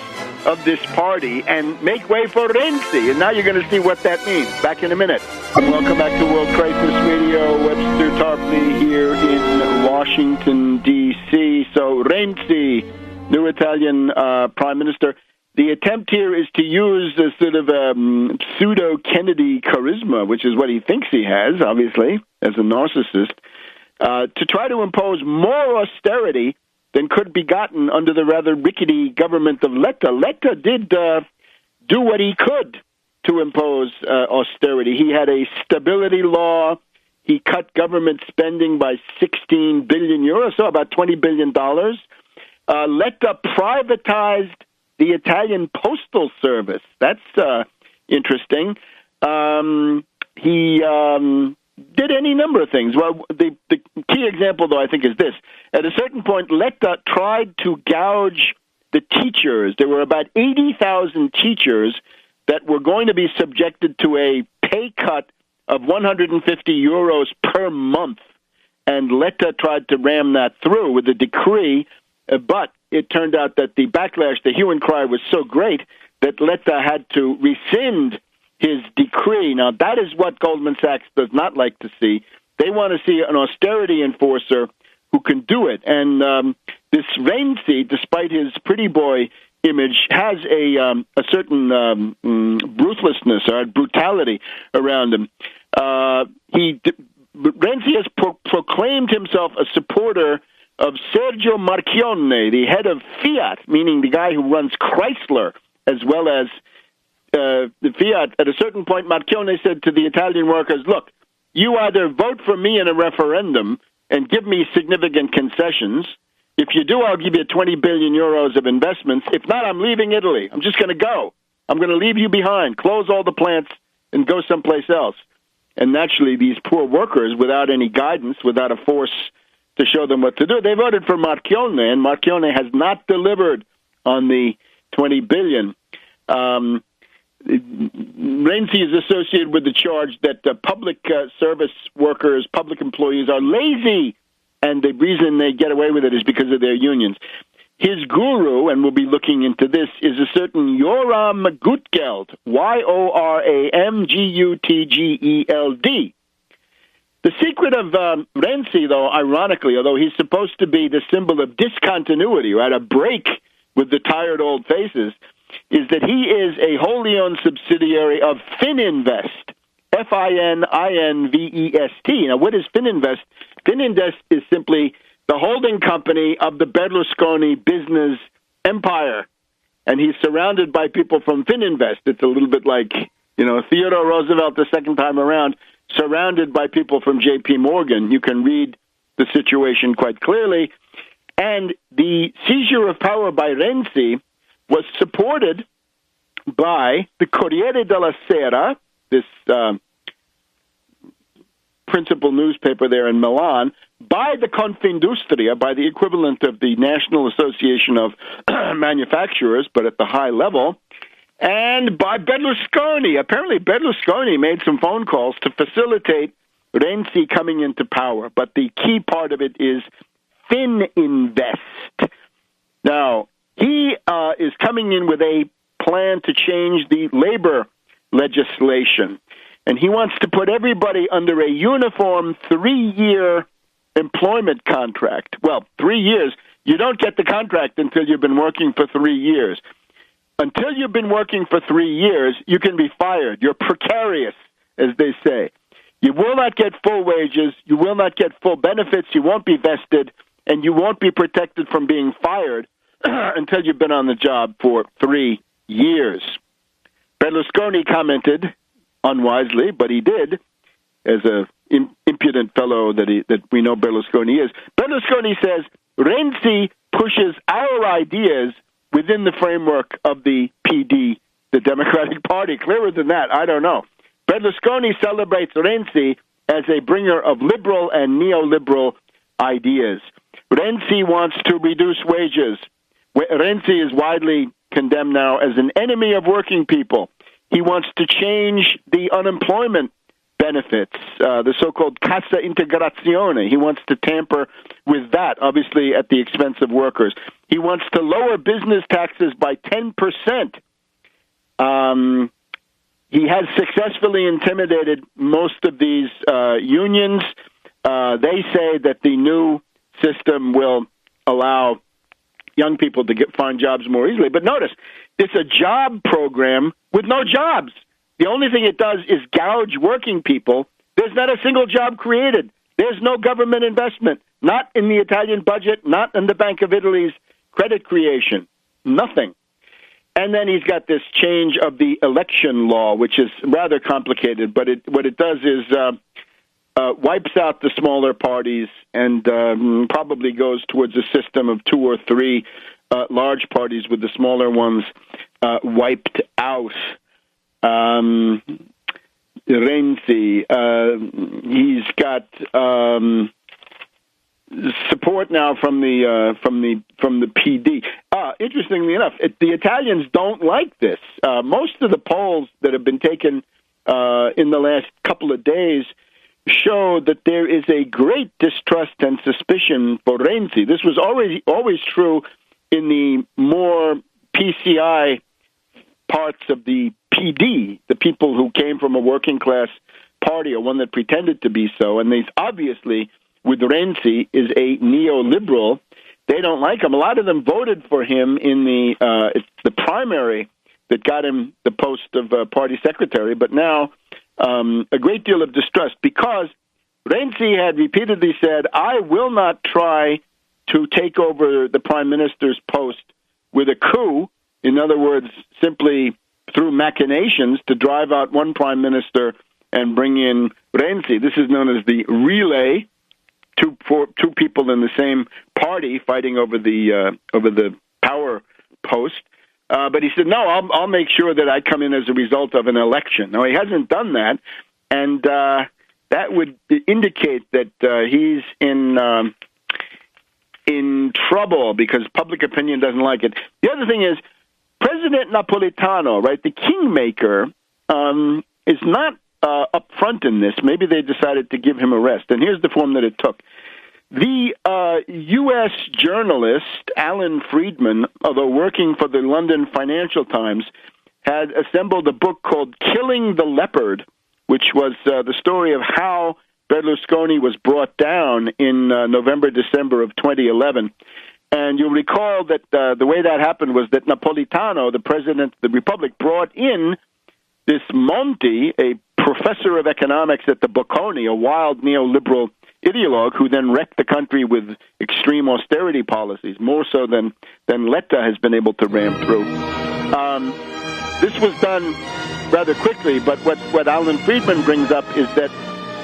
[SPEAKER 1] of this party and make way for Renzi. And now you're going to see what that means. Back in a minute. Welcome back to World Crisis Radio. Webster Tarpley here in Washington, D.C. So Renzi, new Italian prime minister. The attempt here is to use a sort of pseudo-Kennedy charisma, which is what he thinks he has, obviously, as a narcissist, to try to impose more austerity than could be gotten under the rather rickety government of Letta. Letta did do what he could to impose austerity. He had a stability law. He cut government spending by 16 billion euros, so about $20 billion. Letta privatized the Italian postal service. That's interesting. He did any number of things. Well, the key example, though, I think, is this. At a certain point, Letta tried to gouge the teachers. There were about 80,000 teachers that were going to be subjected to a pay cut of 150 euros per month. And Letta tried to ram that through with a decree, but it turned out that the backlash, the hue and cry, was so great that Letta had to rescind his decree. Now, that is what Goldman Sachs does not like to see. They want to see an austerity enforcer who can do it. And this Renzi, despite his pretty boy image, has a certain ruthlessness or brutality around him. Renzi has proclaimed himself a supporter of Sergio Marchionne, the head of Fiat, meaning the guy who runs Chrysler, as well as the Fiat. At a certain point, Marchionne said to the Italian workers, look, you either vote for me in a referendum and give me significant concessions. If you do, I'll give you 20 billion euros of investments. If not, I'm leaving Italy. I'm just going to go. I'm going to leave you behind, close all the plants, and go someplace else. And naturally, these poor workers, without any guidance, without a force to show them what to do, they voted for Marchionne, and Marchionne has not delivered on the 20 billion. Renzi is associated with the charge that public service workers, public employees are lazy, and the reason they get away with it is because of their unions. His guru, and we'll be looking into this, is a certain Yoram Gutgeld, Yoramgutgeld. The secret of Renzi, though, ironically, although he's supposed to be the symbol of discontinuity, right, a break with the tired old faces, is that he is a wholly owned subsidiary of Fininvest, Fininvest. Now, what is Fininvest? Fininvest is simply the holding company of the Berlusconi business empire, and he's surrounded by people from Fininvest. It's a little bit like, Theodore Roosevelt the second time around, surrounded by people from J.P. Morgan. You can read the situation quite clearly. And the seizure of power by Renzi was supported by the Corriere della Sera, this principal newspaper there in Milan, by the Confindustria, by the equivalent of the National Association of Manufacturers, but at the high level, and by Berlusconi. Apparently Berlusconi made some phone calls to facilitate Renzi coming into power, but the key part of it is Fininvest. Now, he is coming in with a plan to change the labor legislation, and he wants to put everybody under a uniform 3-year employment contract. Well, 3 years. You don't get the contract until you've been working for 3 years. Until you've been working for 3 years, you can be fired. You're precarious, as they say. You will not get full wages. You will not get full benefits. You won't be vested, and you won't be protected from being fired until you've been on the job for 3 years. Berlusconi commented, unwisely, but he did, as a impudent fellow that we know Berlusconi is. Berlusconi says, Renzi pushes our ideas within the framework of the PD, the Democratic Party. Clearer than that, I don't know. Berlusconi celebrates Renzi as a bringer of liberal and neoliberal ideas. Renzi wants to reduce wages. Renzi is widely condemned now as an enemy of working people. He wants to change the unemployment benefits, the so-called Cassa Integrazione. He wants to tamper with that, obviously at the expense of workers. He wants to lower business taxes by 10%. He has successfully intimidated most of these unions. They say that the new system will allow young people to find jobs more easily. But notice, it's a job program with no jobs. The only thing it does is gouge working people. There's not a single job created. There's no government investment, not in the Italian budget, not in the Bank of Italy's credit creation, nothing. And then he's got this change of the election law, which is rather complicated, but what it does is wipes out the smaller parties and probably goes towards a system of 2 or 3 large parties with the smaller ones wiped out. Renzi, he's got support now from the PD. Interestingly enough, the Italians don't like this. Most of the polls that have been taken in the last couple of days show that there is a great distrust and suspicion for Renzi. This was always true in the more PCI parts of the PD, the people who came from a working class party or one that pretended to be so, and they obviously, with Renzi, is a neoliberal. They don't like him. A lot of them voted for him in the primary that got him the post of party secretary, but now a great deal of distrust because Renzi had repeatedly said, I will not try to take over the prime minister's post with a coup. In other words, simply through machinations to drive out one prime minister and bring in Renzi. This is known as the relay, two people in the same party fighting over the power post. But he said, no, I'll make sure that I come in as a result of an election. Now, he hasn't done that, and that would indicate that he's in trouble because public opinion doesn't like it. The other thing is, President Napolitano, right, the kingmaker, is not up front in this. Maybe they decided to give him a rest, and here's the form that it took. The U.S. journalist, Alan Friedman, although working for the London Financial Times, had assembled a book called Killing the Leopard, which was the story of how Berlusconi was brought down in November, December of 2011. And you'll recall that the way that happened was that Napolitano, the president of the Republic, brought in this Monti, a professor of economics at the Bocconi, a wild neoliberal ideologue who then wrecked the country with extreme austerity policies, more so than Letta has been able to ram through. This was done rather quickly, but what Alan Friedman brings up is that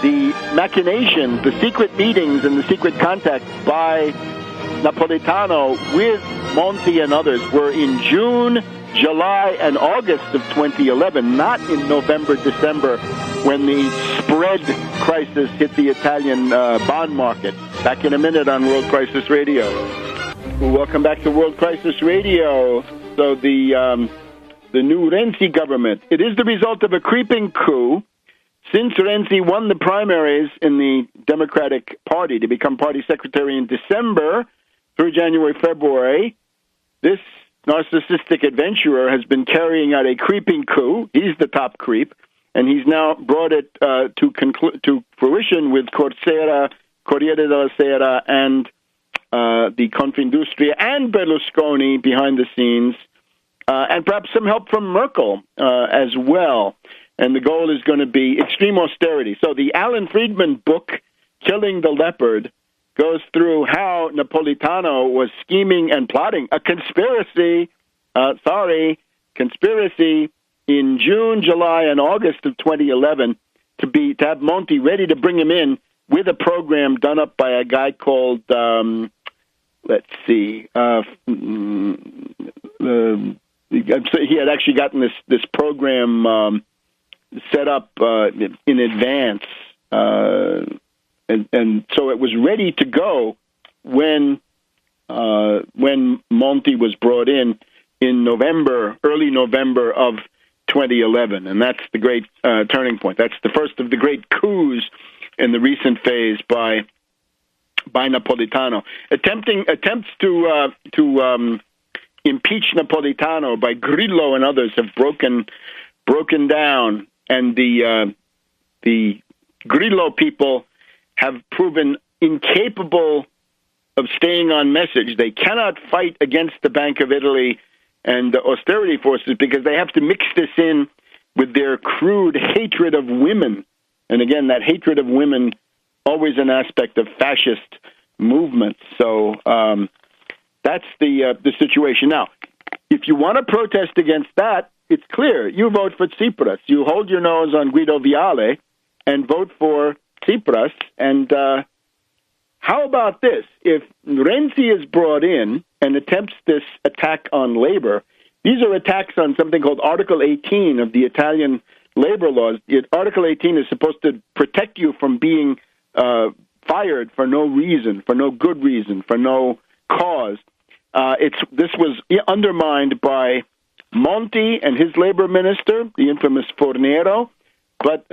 [SPEAKER 1] the machinations, the secret meetings and the secret contacts by Napolitano with Monti and others were in June, July and August of 2011, not in November, December, when the spread crisis hit the Italian bond market. Back in a minute on World Crisis Radio. Well, welcome back to World Crisis Radio. So the new Renzi government, it is the result of a creeping coup. Since Renzi won the primaries in the Democratic Party to become party secretary in December through January, February, this narcissistic adventurer has been carrying out a creeping coup. He's the top creep, and he's now brought it to fruition with Corriere della Sera and the Confindustria and Berlusconi behind the scenes, and perhaps some help from Merkel as well. And the goal is going to be extreme austerity. So the Alan Friedman book, Killing the Leopard, goes through how Napolitano was scheming and plotting a conspiracy, conspiracy in June, July, and August of 2011 to have Monti ready to bring him in with a program done up by a guy called, he had actually gotten this program set up in advance, and so it was ready to go when Monti was brought in November, early November of 2011, and that's the great turning point. That's the first of the great coups in the recent phase by Napolitano. Attempts to impeach Napolitano by Grillo and others have broken down, and the Grillo people have proven incapable of staying on message. They cannot fight against the Bank of Italy and the austerity forces because they have to mix this in with their crude hatred of women. And again, that hatred of women, always an aspect of fascist movements. So that's the situation. Now, if you want to protest against that, it's clear. You vote for Tsipras. You hold your nose on Guido Viale and vote for Tsipras. And how about this? If Renzi is brought in and attempts this attack on labor, these are attacks on something called Article 18 of the Italian labor laws. Article 18 is supposed to protect you from being fired for no reason, for no good reason, for no cause. This was undermined by Monti and his labor minister, the infamous Fornero, but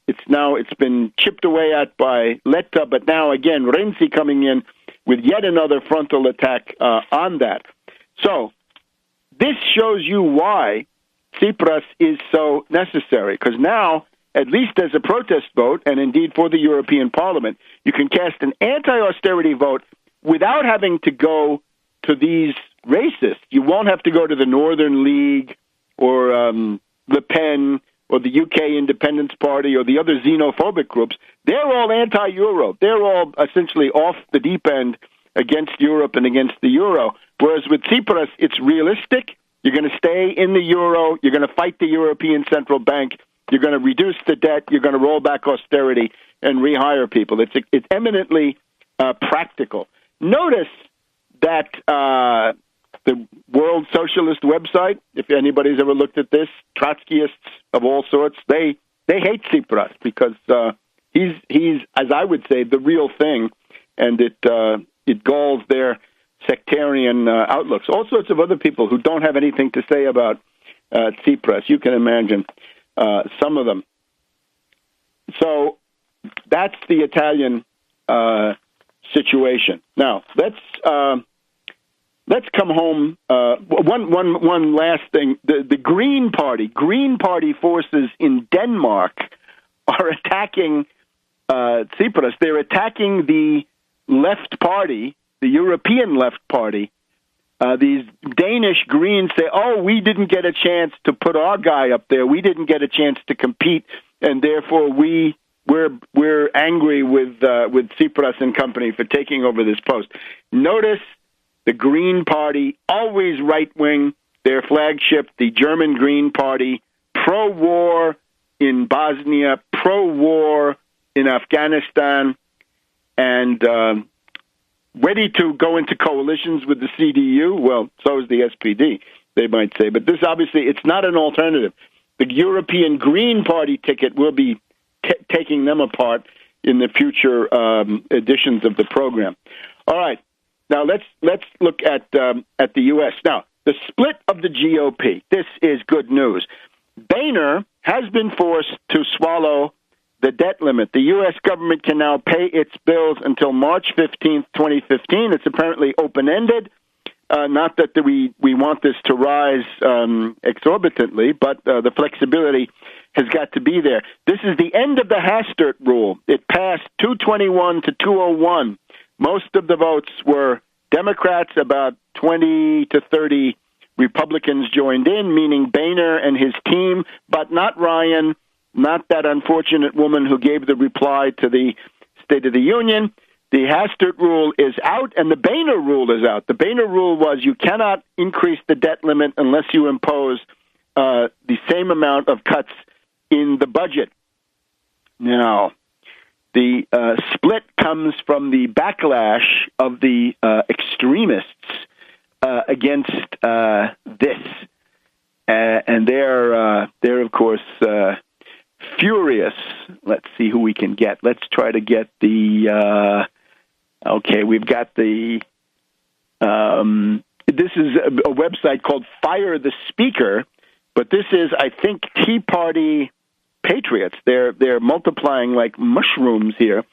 [SPEAKER 1] it's been chipped away at by Letta. But now again, Renzi coming in with yet another frontal attack on that. So this shows you why Tsipras is so necessary, because now, at least as a protest vote, and indeed for the European Parliament, you can cast an anti-austerity vote without having to go to these racists. You won't have to go to the Northern League or Le Pen or the UK Independence Party or the other xenophobic groups. They're all anti-Euro. They're all essentially off the deep end against Europe and against the Euro. Whereas with Tsipras, it's realistic. You're going to stay in the Euro. You're going to fight the European Central Bank. You're going to reduce the debt. You're going to roll back austerity and rehire people. It's eminently practical. Notice that the World Socialist website, if anybody's ever looked at this, Trotskyists of all sorts, they hate Tsipras because he's, as I would say, the real thing, and it galls their sectarian outlooks. All sorts of other people who don't have anything to say about Tsipras. You can imagine some of them. So that's the Italian situation. Now let's come home. One last thing: the Green Party forces in Denmark are attacking Tsipras. They're attacking the left party, the European left party. These Danish Greens say, "Oh, we didn't get a chance to put our guy up there. We didn't get a chance to compete, and therefore we're angry with Tsipras and company for taking over this post." Notice the Green Party, always right-wing, their flagship, the German Green Party, pro-war in Bosnia, pro-war in Afghanistan, and ready to go into coalitions with the CDU. Well, so is the SPD. they might say. But this, obviously, it's not an alternative. The European Green Party ticket will be taking them apart in the future editions of the program. All right. Now, let's look at the U.S. Now, the split of the GOP. This is good news. Boehner has been forced to swallow the debt limit. The U.S. government can now pay its bills until March 15th, 2015. It's apparently open-ended. Not that we want this to rise exorbitantly, but the flexibility has got to be there. This is the end of the Hastert rule. It passed 221 to 201. Most of the votes were Democrats. About 20 to 30 Republicans joined in, meaning Boehner and his team, but not Ryan, not that unfortunate woman who gave the reply to the State of the Union. The Hastert rule is out, and the Boehner rule is out. The Boehner rule was you cannot increase the debt limit unless you impose the same amount of cuts in the budget. Now, the split comes from the backlash of the extremists against this, and they're of course furious. Let's see who we can get. Let's try to get the. Okay, we've got the. This is a website called Fire the Speaker, but this is, I think, Tea Party patriots. They're multiplying like mushrooms here.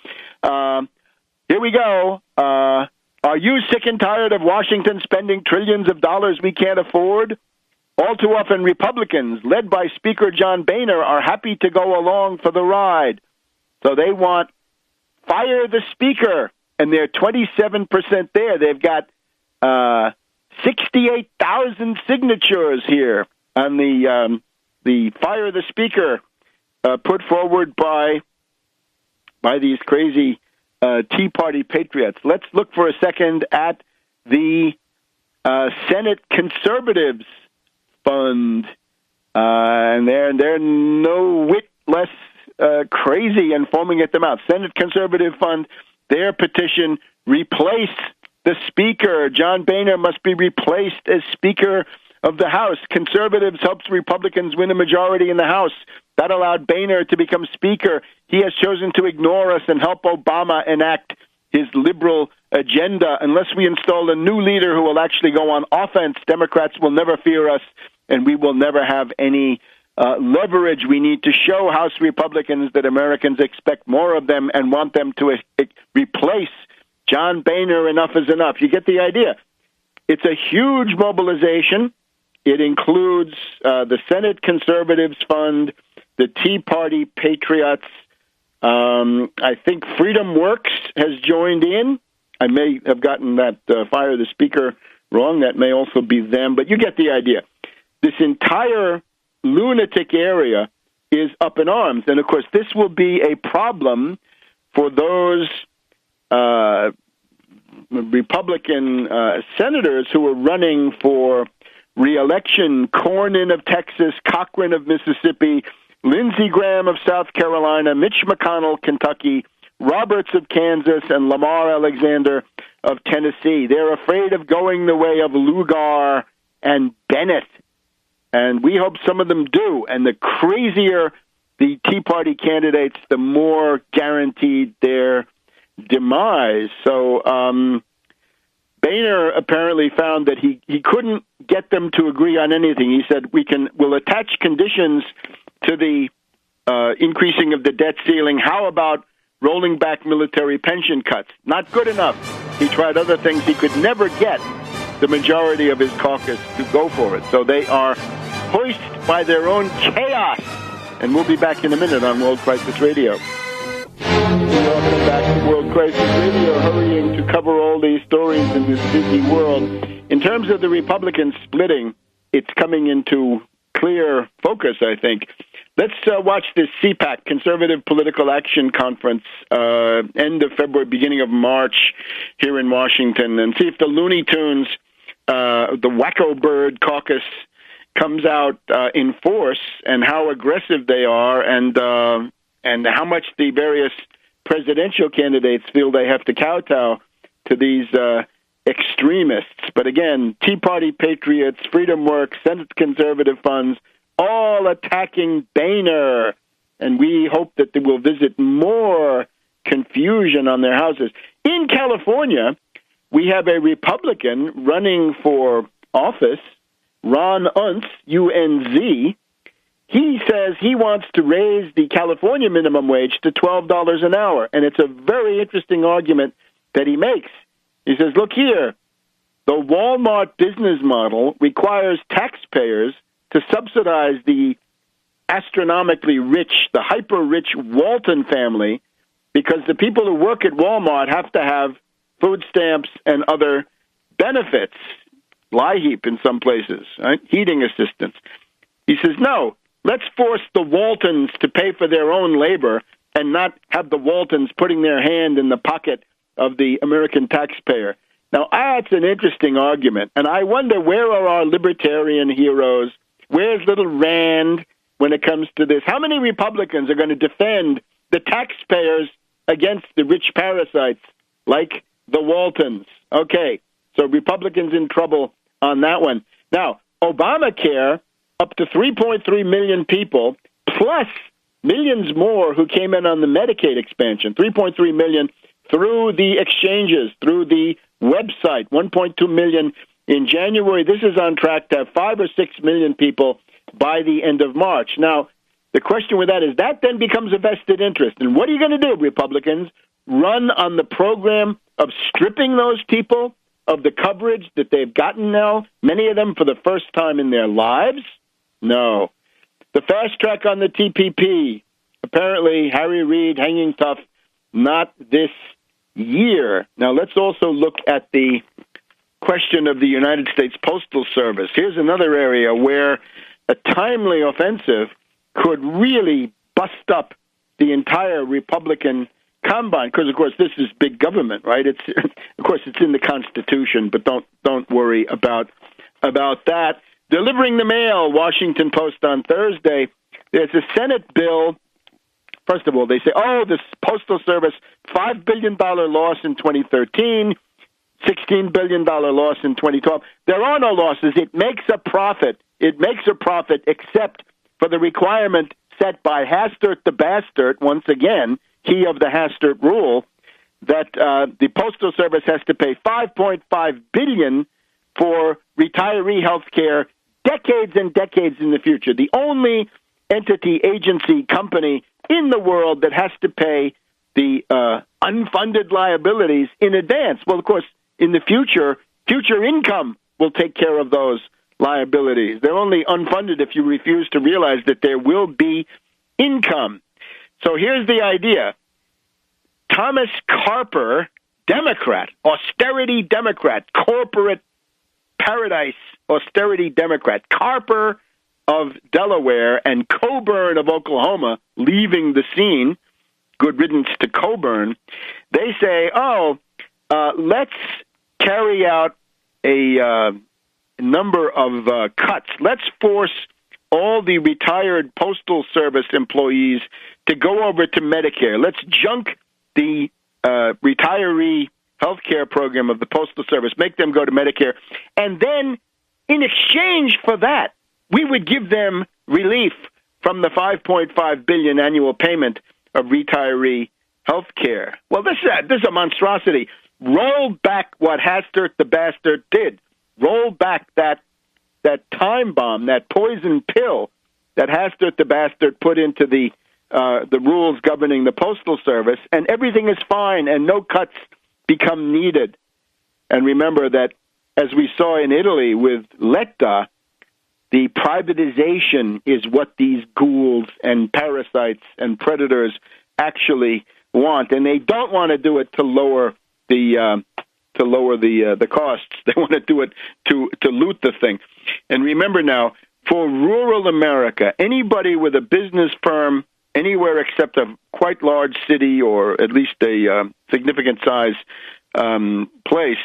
[SPEAKER 1] Here we go. Are you sick and tired of Washington spending trillions of dollars we can't afford? All too often, Republicans, led by Speaker John Boehner, are happy to go along for the ride. So they want fire the Speaker, and they're 27% there. They've got 68,000 signatures here on the fire the Speaker put forward by these crazy Tea Party patriots. Let's look for a second at the Senate Conservatives Fund, and they're no whit less crazy and foaming at the mouth. Senate Conservative Fund, their petition: replace the Speaker. John Boehner must be replaced as Speaker of the House. Conservatives hopes Republicans win a majority in the House. That allowed Boehner to become Speaker. He has chosen to ignore us and help Obama enact his liberal agenda. Unless we install a new leader who will actually go on offense, Democrats will never fear us, and we will never have any leverage. We need to show House Republicans that Americans expect more of them and want them to replace John Boehner. Enough is enough. You get the idea. It's a huge mobilization. It includes the Senate Conservatives Fund, the Tea Party Patriots. I think Freedom Works has joined in. I may have gotten that Fire the Speaker wrong. That may also be them, but you get the idea. This entire lunatic area is up in arms. And, of course, this will be a problem for those Republican senators who are running for re-election: Cornyn of Texas, Cochran of Mississippi, Lindsey Graham of South Carolina, Mitch McConnell, Kentucky, Roberts of Kansas, and Lamar Alexander of Tennessee. They're afraid of going the way of Lugar and Bennett, and we hope some of them do. And the crazier the Tea Party candidates, the more guaranteed their demise. So Boehner apparently found that he couldn't get them to agree on anything. He said, we'll attach conditions to the increasing of the debt ceiling. How about rolling back military pension cuts? Not good enough. He tried other things. He could never get the majority of his caucus to go for it. So they are hoist by their own chaos. And we'll be back in a minute on World Crisis Radio. Welcome back to World Crisis Radio, hurrying to cover all these stories in this busy world. In terms of the Republicans splitting, it's coming into clear focus, I think. Let's watch this CPAC, Conservative Political Action Conference, end of February, beginning of March here in Washington, and see if the Looney Tunes, the Wacko Bird Caucus, comes out in force, and how aggressive they are, and how much the various presidential candidates feel they have to kowtow to these extremists. But again, Tea Party patriots, Freedom Works, Senate conservative funds, all attacking Boehner. And we hope that they will visit more confusion on their houses. In California, we have a Republican running for office, Ron Unz, U-N-Z. He says he wants to raise the California minimum wage to $12 an hour. And it's a very interesting argument that he makes. He says, look here, the Walmart business model requires taxpayers to subsidize the astronomically rich, the hyper-rich Walton family, because the people who work at Walmart have to have food stamps and other benefits, LIHEAP in some places, right? Heating assistance. He says, no, let's force the Waltons to pay for their own labor and not have the Waltons putting their hand in the pocket of the American taxpayer. Now, that's an interesting argument, and I wonder, where are our libertarian heroes? Where's little Rand when it comes to this? How many Republicans are going to defend the taxpayers against the rich parasites like the Waltons? Okay, so Republicans in trouble on that one. Now, Obamacare, up to 3.3 million people, plus millions more who came in on the Medicaid expansion, 3.3 million through the exchanges, through the website, 1.2 million in January. This is on track to have 5 or 6 million people by the end of March. Now, the question with that is, that then becomes a vested interest. And what are you going to do, Republicans? Run on the program of stripping those people of the coverage that they've gotten now, many of them for the first time in their lives? No. The fast track on the TPP, apparently Harry Reid hanging tough, not this year. Now, let's also look at the question of the United States Postal Service. Here's another area where a timely offensive could really bust up the entire Republican combine, because, of course, this is big government, right? It's, of course, it's in the Constitution, but don't worry about that. Delivering the mail, Washington Post on Thursday. There's a Senate bill. First of all, they say, this Postal Service, $5 billion loss in 2013, $16 billion loss in 2012. There are no losses. It makes a profit. It makes a profit except for the requirement set by Hastert the Bastard, once again, he of the Hastert rule, that the Postal Service has to pay $5.5 billion for retiree health care decades and decades in the future. The only entity, agency, company in the world that has to pay the unfunded liabilities in advance. Well, of course, in the future income will take care of those liabilities. They're only unfunded if you refuse to realize that there will be income. So here's the idea. Thomas Carper, Democrat, austerity Democrat, corporate paradise austerity Democrat, Carper of Delaware and Coburn of Oklahoma leaving the scene, good riddance to Coburn, they say, let's carry out a number of cuts. Let's force all the retired Postal Service employees to go over to Medicare. Let's junk the retiree health care program of the Postal Service, make them go to Medicare, and then in exchange for that, we would give them relief from the $5.5 billion annual payment of retiree health care. Well, this is a monstrosity. Roll back what Hastert the Bastard did. Roll back that time bomb, that poison pill that Hastert the Bastard put into the rules governing the Postal Service, and everything is fine, and no cuts become needed. And remember that, as we saw in Italy with Letta, the privatization is what these ghouls and parasites and predators actually want, and they don't want to do it to lower the costs. They want to do it to loot the thing. And remember now, for rural America, anybody with a business firm anywhere except a quite large city or at least a significant size place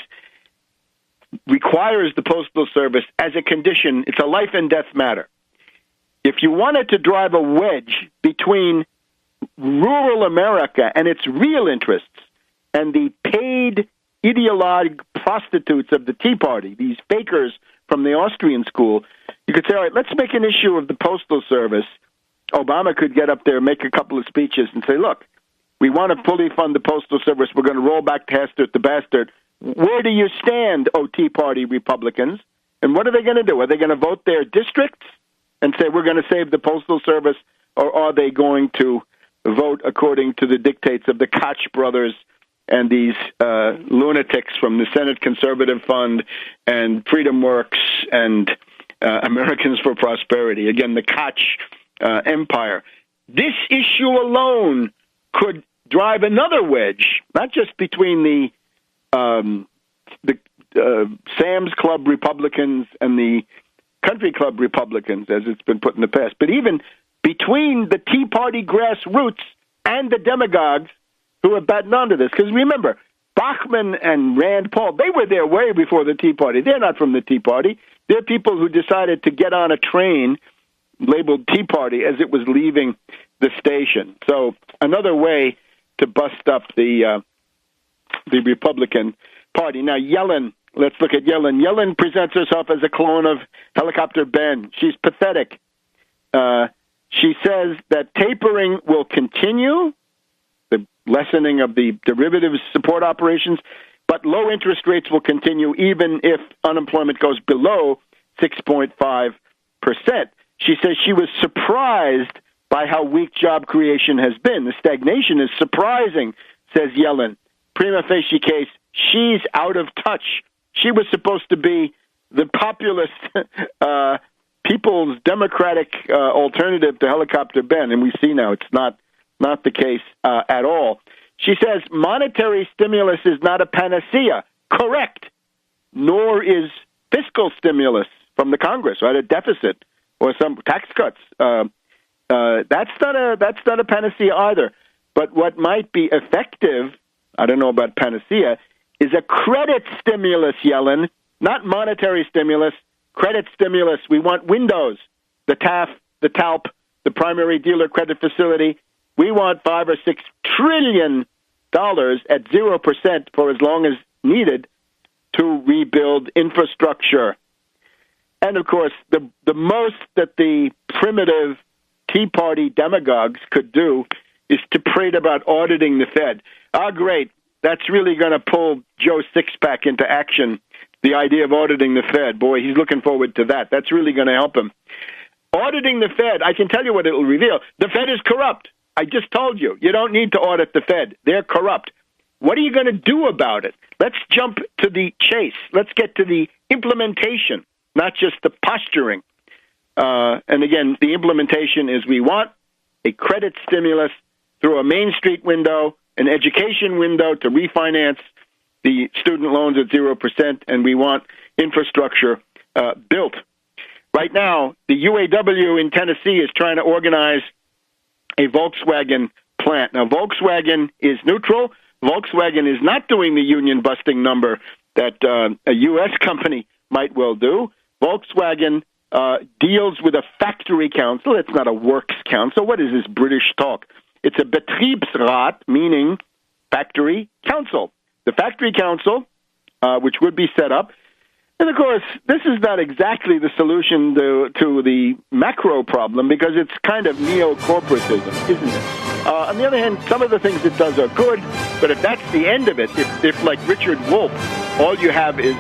[SPEAKER 1] requires the Postal Service as a condition. It's a life and death matter. If you wanted to drive a wedge between rural America and its real interests and the paid ideologue prostitutes of the Tea Party, these fakers from the Austrian school, you could say, all right, let's make an issue of the Postal Service. Obama could get up there, make a couple of speeches, and say, look, we want to fully fund the Postal Service. We're going to roll back Hastert the Bastard. Where do you stand, Tea Party Republicans? And what are they going to do? Are they going to vote their districts and say we're going to save the Postal Service, or are they going to vote according to the dictates of the Koch brothers and these lunatics from the Senate Conservative Fund and Freedom Works and Americans for Prosperity? Again, the Koch empire. This issue alone could drive another wedge, not just between the Sam's Club Republicans and the Country Club Republicans, as it's been put in the past, but even between the Tea Party grassroots and the demagogues who have battened onto this. Because remember, Bachmann and Rand Paul, they were there way before the Tea Party. They're not from the Tea Party. They're people who decided to get on a train labeled Tea Party as it was leaving the station. So another way to bust up the Republican Party. Now, Yellen, let's look at Yellen. Yellen presents herself as a clone of Helicopter Ben. She's pathetic. She says that tapering will continue, the lessening of the derivatives support operations, but low interest rates will continue even if unemployment goes below 6.5%. She says she was surprised by how weak job creation has been. The stagnation is surprising, says Yellen. Prima facie case, she's out of touch. She was supposed to be the populist People's Democratic alternative to Helicopter Ben, and we see now it's not the case at all. She says monetary stimulus is not a panacea. Correct. Nor is fiscal stimulus from the Congress, right? A deficit or some tax cuts. That's not a panacea either. But what might be effective, I don't know about panacea, is a credit stimulus, Yellen, not monetary stimulus. Credit stimulus. We want windows, the TAF, the TALP, the primary dealer credit facility. We want $5 or $6 trillion at 0% for as long as needed to rebuild infrastructure. And of course, the most that the primitive Tea Party demagogues could do is to prate about auditing the Fed. Great. That's really going to pull Joe Sixpack into action. The idea of auditing the Fed, boy, he's looking forward to that. That's really going to help him. Auditing the Fed, I can tell you what it will reveal. The Fed is corrupt. I just told you. You don't need to audit the Fed. They're corrupt. What are you going to do about it? Let's jump to the chase. Let's get to the implementation, not just the posturing. And again, the implementation is we want a credit stimulus through a Main Street window, an education window to refinance the student loans at 0%, and we want infrastructure built. Right now, the UAW in Tennessee is trying to organize a Volkswagen plant. Now, Volkswagen is neutral. Volkswagen is not doing the union-busting number that a U.S. company might well do. Volkswagen deals with a factory council. It's not a works council. What is this British talk? It's a Betriebsrat, meaning factory council. The factory council, which would be set up, and of course, this is not exactly the solution to the macro problem because it's kind of neo-corporatism, isn't it? On the other hand, some of the things it does are good, but if that's the end of it, if like Richard Wolff, all you have is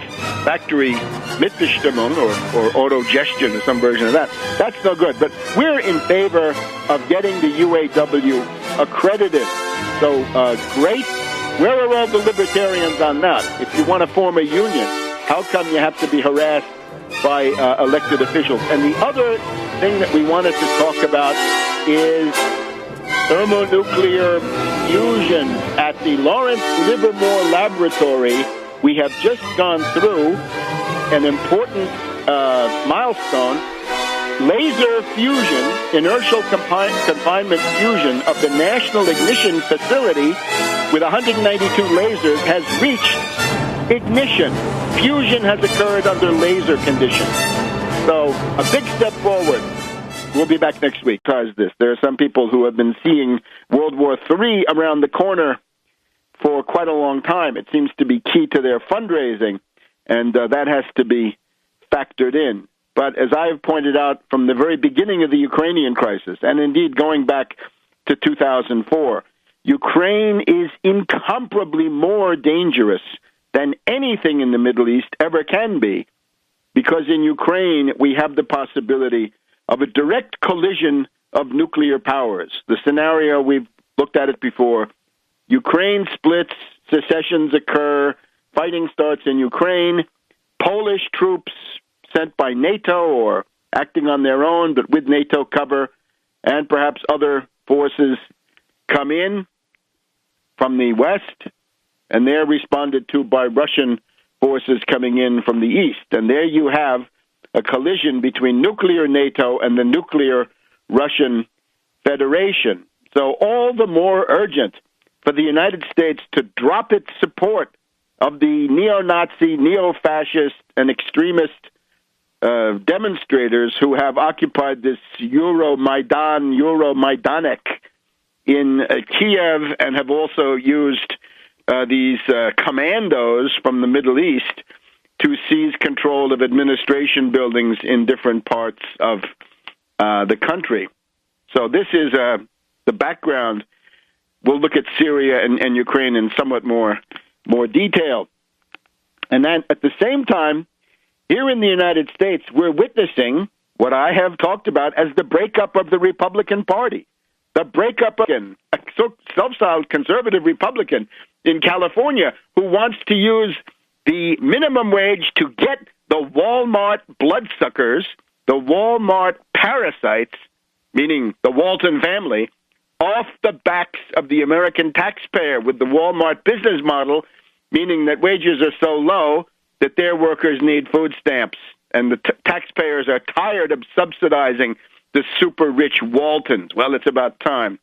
[SPEAKER 1] factory Mitbestimmung or autogestion or some version of that, that's no good. But we're in favor of getting the UAW accredited. So great. Where are all the libertarians on that? If you want to form a union, how come you have to be harassed by elected officials? And the other thing that we wanted to talk about is thermonuclear fusion. At the Lawrence Livermore Laboratory, we have just gone through an important milestone. Laser fusion, inertial confinement fusion of the National Ignition Facility with 192 lasers has reached ignition. Fusion has occurred under laser conditions. So a big step forward. We'll be back next week. There are some people who have been seeing World War III around the corner for quite a long time. It seems to be key to their fundraising, and that has to be factored in. But as I have pointed out from the very beginning of the Ukrainian crisis, and indeed going back to 2004, Ukraine is incomparably more dangerous than anything in the Middle East ever can be, because in Ukraine we have the possibility of a direct collision of nuclear powers. The scenario, we've looked at it before, Ukraine splits, secessions occur, fighting starts in Ukraine, Polish troops sent by NATO or acting on their own but with NATO cover, and perhaps other forces come in from the west, and they're responded to by Russian forces coming in from the east. And there you have a collision between nuclear NATO and the nuclear Russian Federation. So all the more urgent for the United States to drop its support of the neo-Nazi, neo-fascist, and extremist demonstrators who have occupied this Euromaidanek in Kiev, and have also used these commandos from the Middle East to seize control of administration buildings in different parts of the country. So this is the background. We'll look at Syria and Ukraine in somewhat more detail. And then at the same time, here in the United States, we're witnessing what I have talked about as the breakup of the Republican Party. The breakup of a self-styled conservative Republican in California who wants to use the minimum wage to get the Walmart bloodsuckers, the Walmart parasites, meaning the Walton family, off the backs of the American taxpayer with the Walmart business model, meaning that wages are so low that their workers need food stamps, and the taxpayers are tired of subsidizing the super-rich Waltons. Well, it's about time.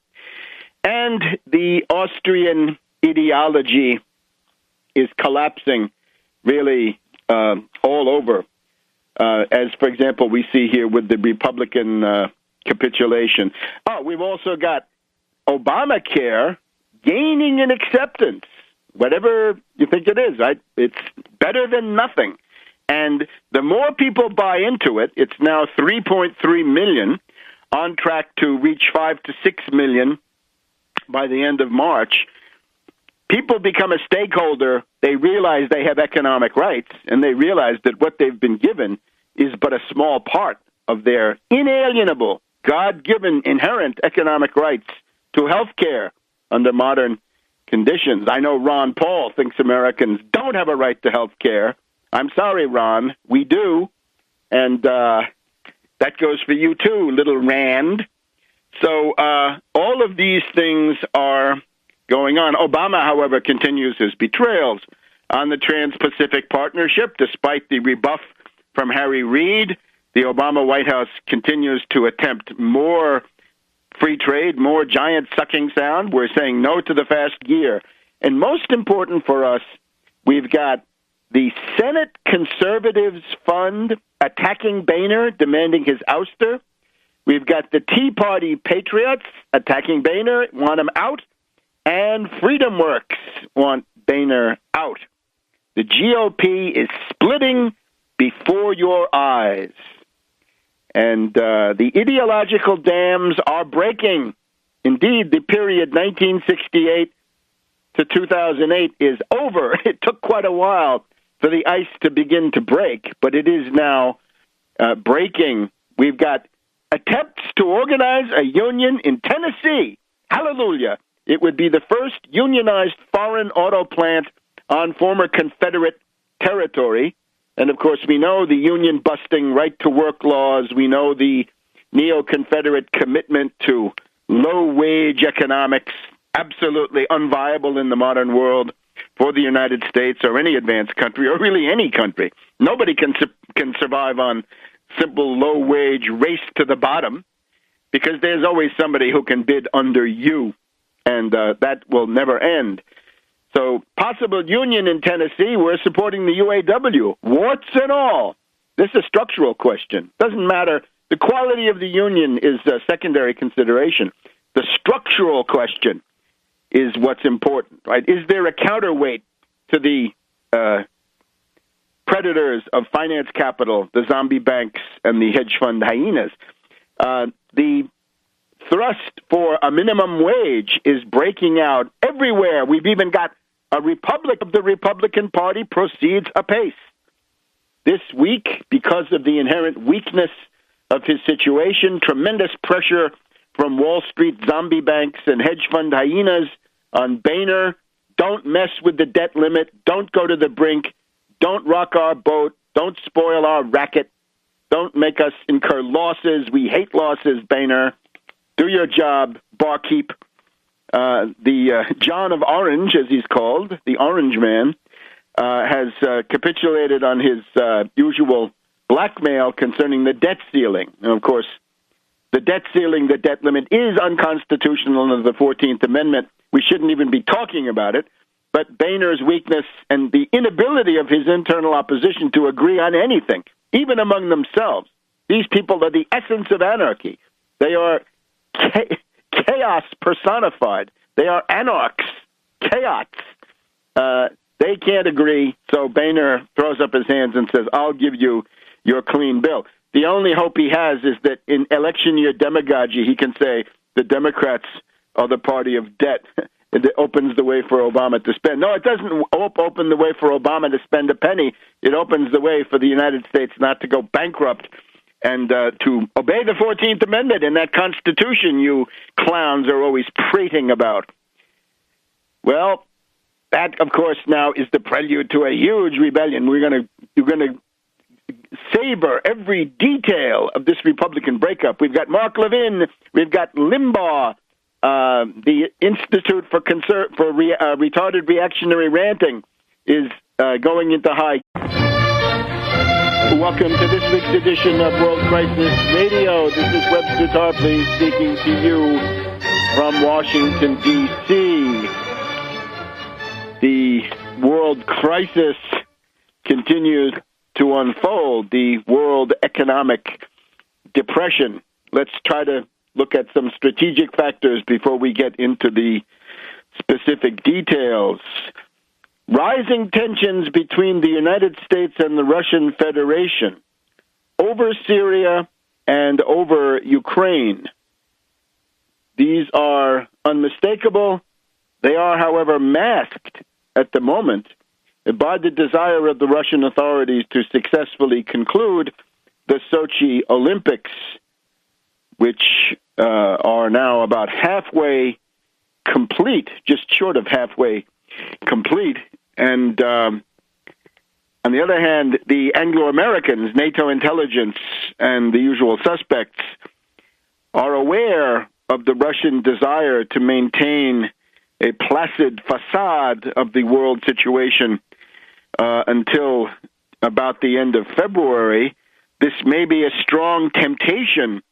[SPEAKER 1] And the Austrian ideology is collapsing really all over, as, for example, we see here with the Republican capitulation. Oh, we've also got Obamacare gaining in acceptance, whatever you think it is, right? It's better than nothing. And the more people buy into it, it's now 3.3 million, on track to reach 5 to 6 million by the end of March. People become a stakeholder. They realize they have economic rights, and they realize that what they've been given is but a small part of their inalienable, God-given, inherent economic rights to health care under modern conditions. I know Ron Paul thinks Americans don't have a right to health care. I'm sorry, Ron, we do. And that goes for you too, little Rand. So all of these things are going on. Obama, however, continues his betrayals on the Trans-Pacific Partnership, despite the rebuff from Harry Reid. The Obama White House continues to attempt more free trade, more giant sucking sound. We're saying no to the fast gear. And most important for us, we've got the Senate Conservatives Fund attacking Boehner, demanding his ouster. We've got the Tea Party Patriots attacking Boehner, want him out. And Freedom Works want Boehner out. The GOP is splitting before your eyes. And the ideological dams are breaking. Indeed, the period 1968 to 2008 is over. It took quite a while for the ice to begin to break, but it is now breaking. We've got attempts to organize a union in Tennessee. Hallelujah. It would be the first unionized foreign auto plant on former Confederate territory. And, of course, we know the union-busting right-to-work laws. We know the neo-Confederate commitment to low-wage economics, absolutely unviable in the modern world for the United States or any advanced country, or really any country. Nobody can survive on simple low-wage race to the bottom, because there's always somebody who can bid under you, and that will never end. So, possible union in Tennessee, we're supporting the UAW, warts and all. This is a structural question. Doesn't matter. The quality of the union is a secondary consideration. The structural question is what's important, right? Is there a counterweight to the predators of finance capital, the zombie banks and the hedge fund hyenas? The thrust for a minimum wage is breaking out everywhere. We've even got a republic of the Republican Party proceeds apace. This week, because of the inherent weakness of his situation, tremendous pressure from Wall Street zombie banks and hedge fund hyenas on Boehner. Don't mess with the debt limit. Don't go to the brink. Don't rock our boat. Don't spoil our racket. Don't make us incur losses. We hate losses, Boehner. Do your job, barkeep. The John of Orange, as he's called, the Orange Man, has capitulated on his usual blackmail concerning the debt ceiling. And, of course, the debt ceiling, the debt limit, is unconstitutional under the 14th Amendment. We shouldn't even be talking about it. But Boehner's weakness and the inability of his internal opposition to agree on anything, even among themselves. These people are the essence of anarchy. They are chaos personified. They are anarchs, chaos. They can't agree, so Boehner throws up his hands and says, I'll give you your clean bill. The only hope he has is that in election year demagogy, he can say the Democrats are the party of debt. It opens the way for Obama to spend. No, it doesn't open the way for Obama to spend a penny. It opens the way for the United States not to go bankrupt and to obey the 14th Amendment and that Constitution you clowns are always prating about. Well, that, of course, now is the prelude to a huge rebellion. We're going to savor every detail of this Republican breakup. We've got Mark Levin. We've got Limbaugh. The Institute for Retarded Reactionary Ranting is going into high. Welcome to this week's edition of World Crisis Radio. This is Webster Tarpley speaking to you from Washington, D.C. The world crisis continues to unfold, the world economic depression. Let's try to look at some strategic factors before we get into the specific details. Rising tensions between the United States and the Russian Federation over Syria and over Ukraine. These are unmistakable. They are, however, masked at the moment by the desire of the Russian authorities to successfully conclude the Sochi Olympics, which are now about halfway complete, just short of halfway complete. And on the other hand, the Anglo-Americans, NATO intelligence, and the usual suspects are aware of the Russian desire to maintain a placid facade of the world situation until about the end of February. This may be a strong temptation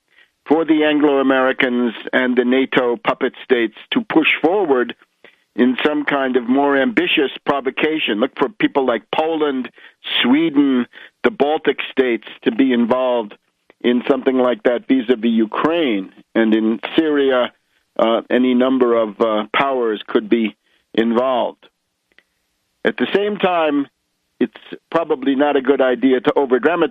[SPEAKER 1] for the Anglo-Americans and the NATO puppet states to push forward in some kind of more ambitious provocation. Look for people like Poland, Sweden, the Baltic states to be involved in something like that vis-a-vis Ukraine. And in Syria, any number of powers could be involved. At the same time, it's probably not a good idea to over-dramatize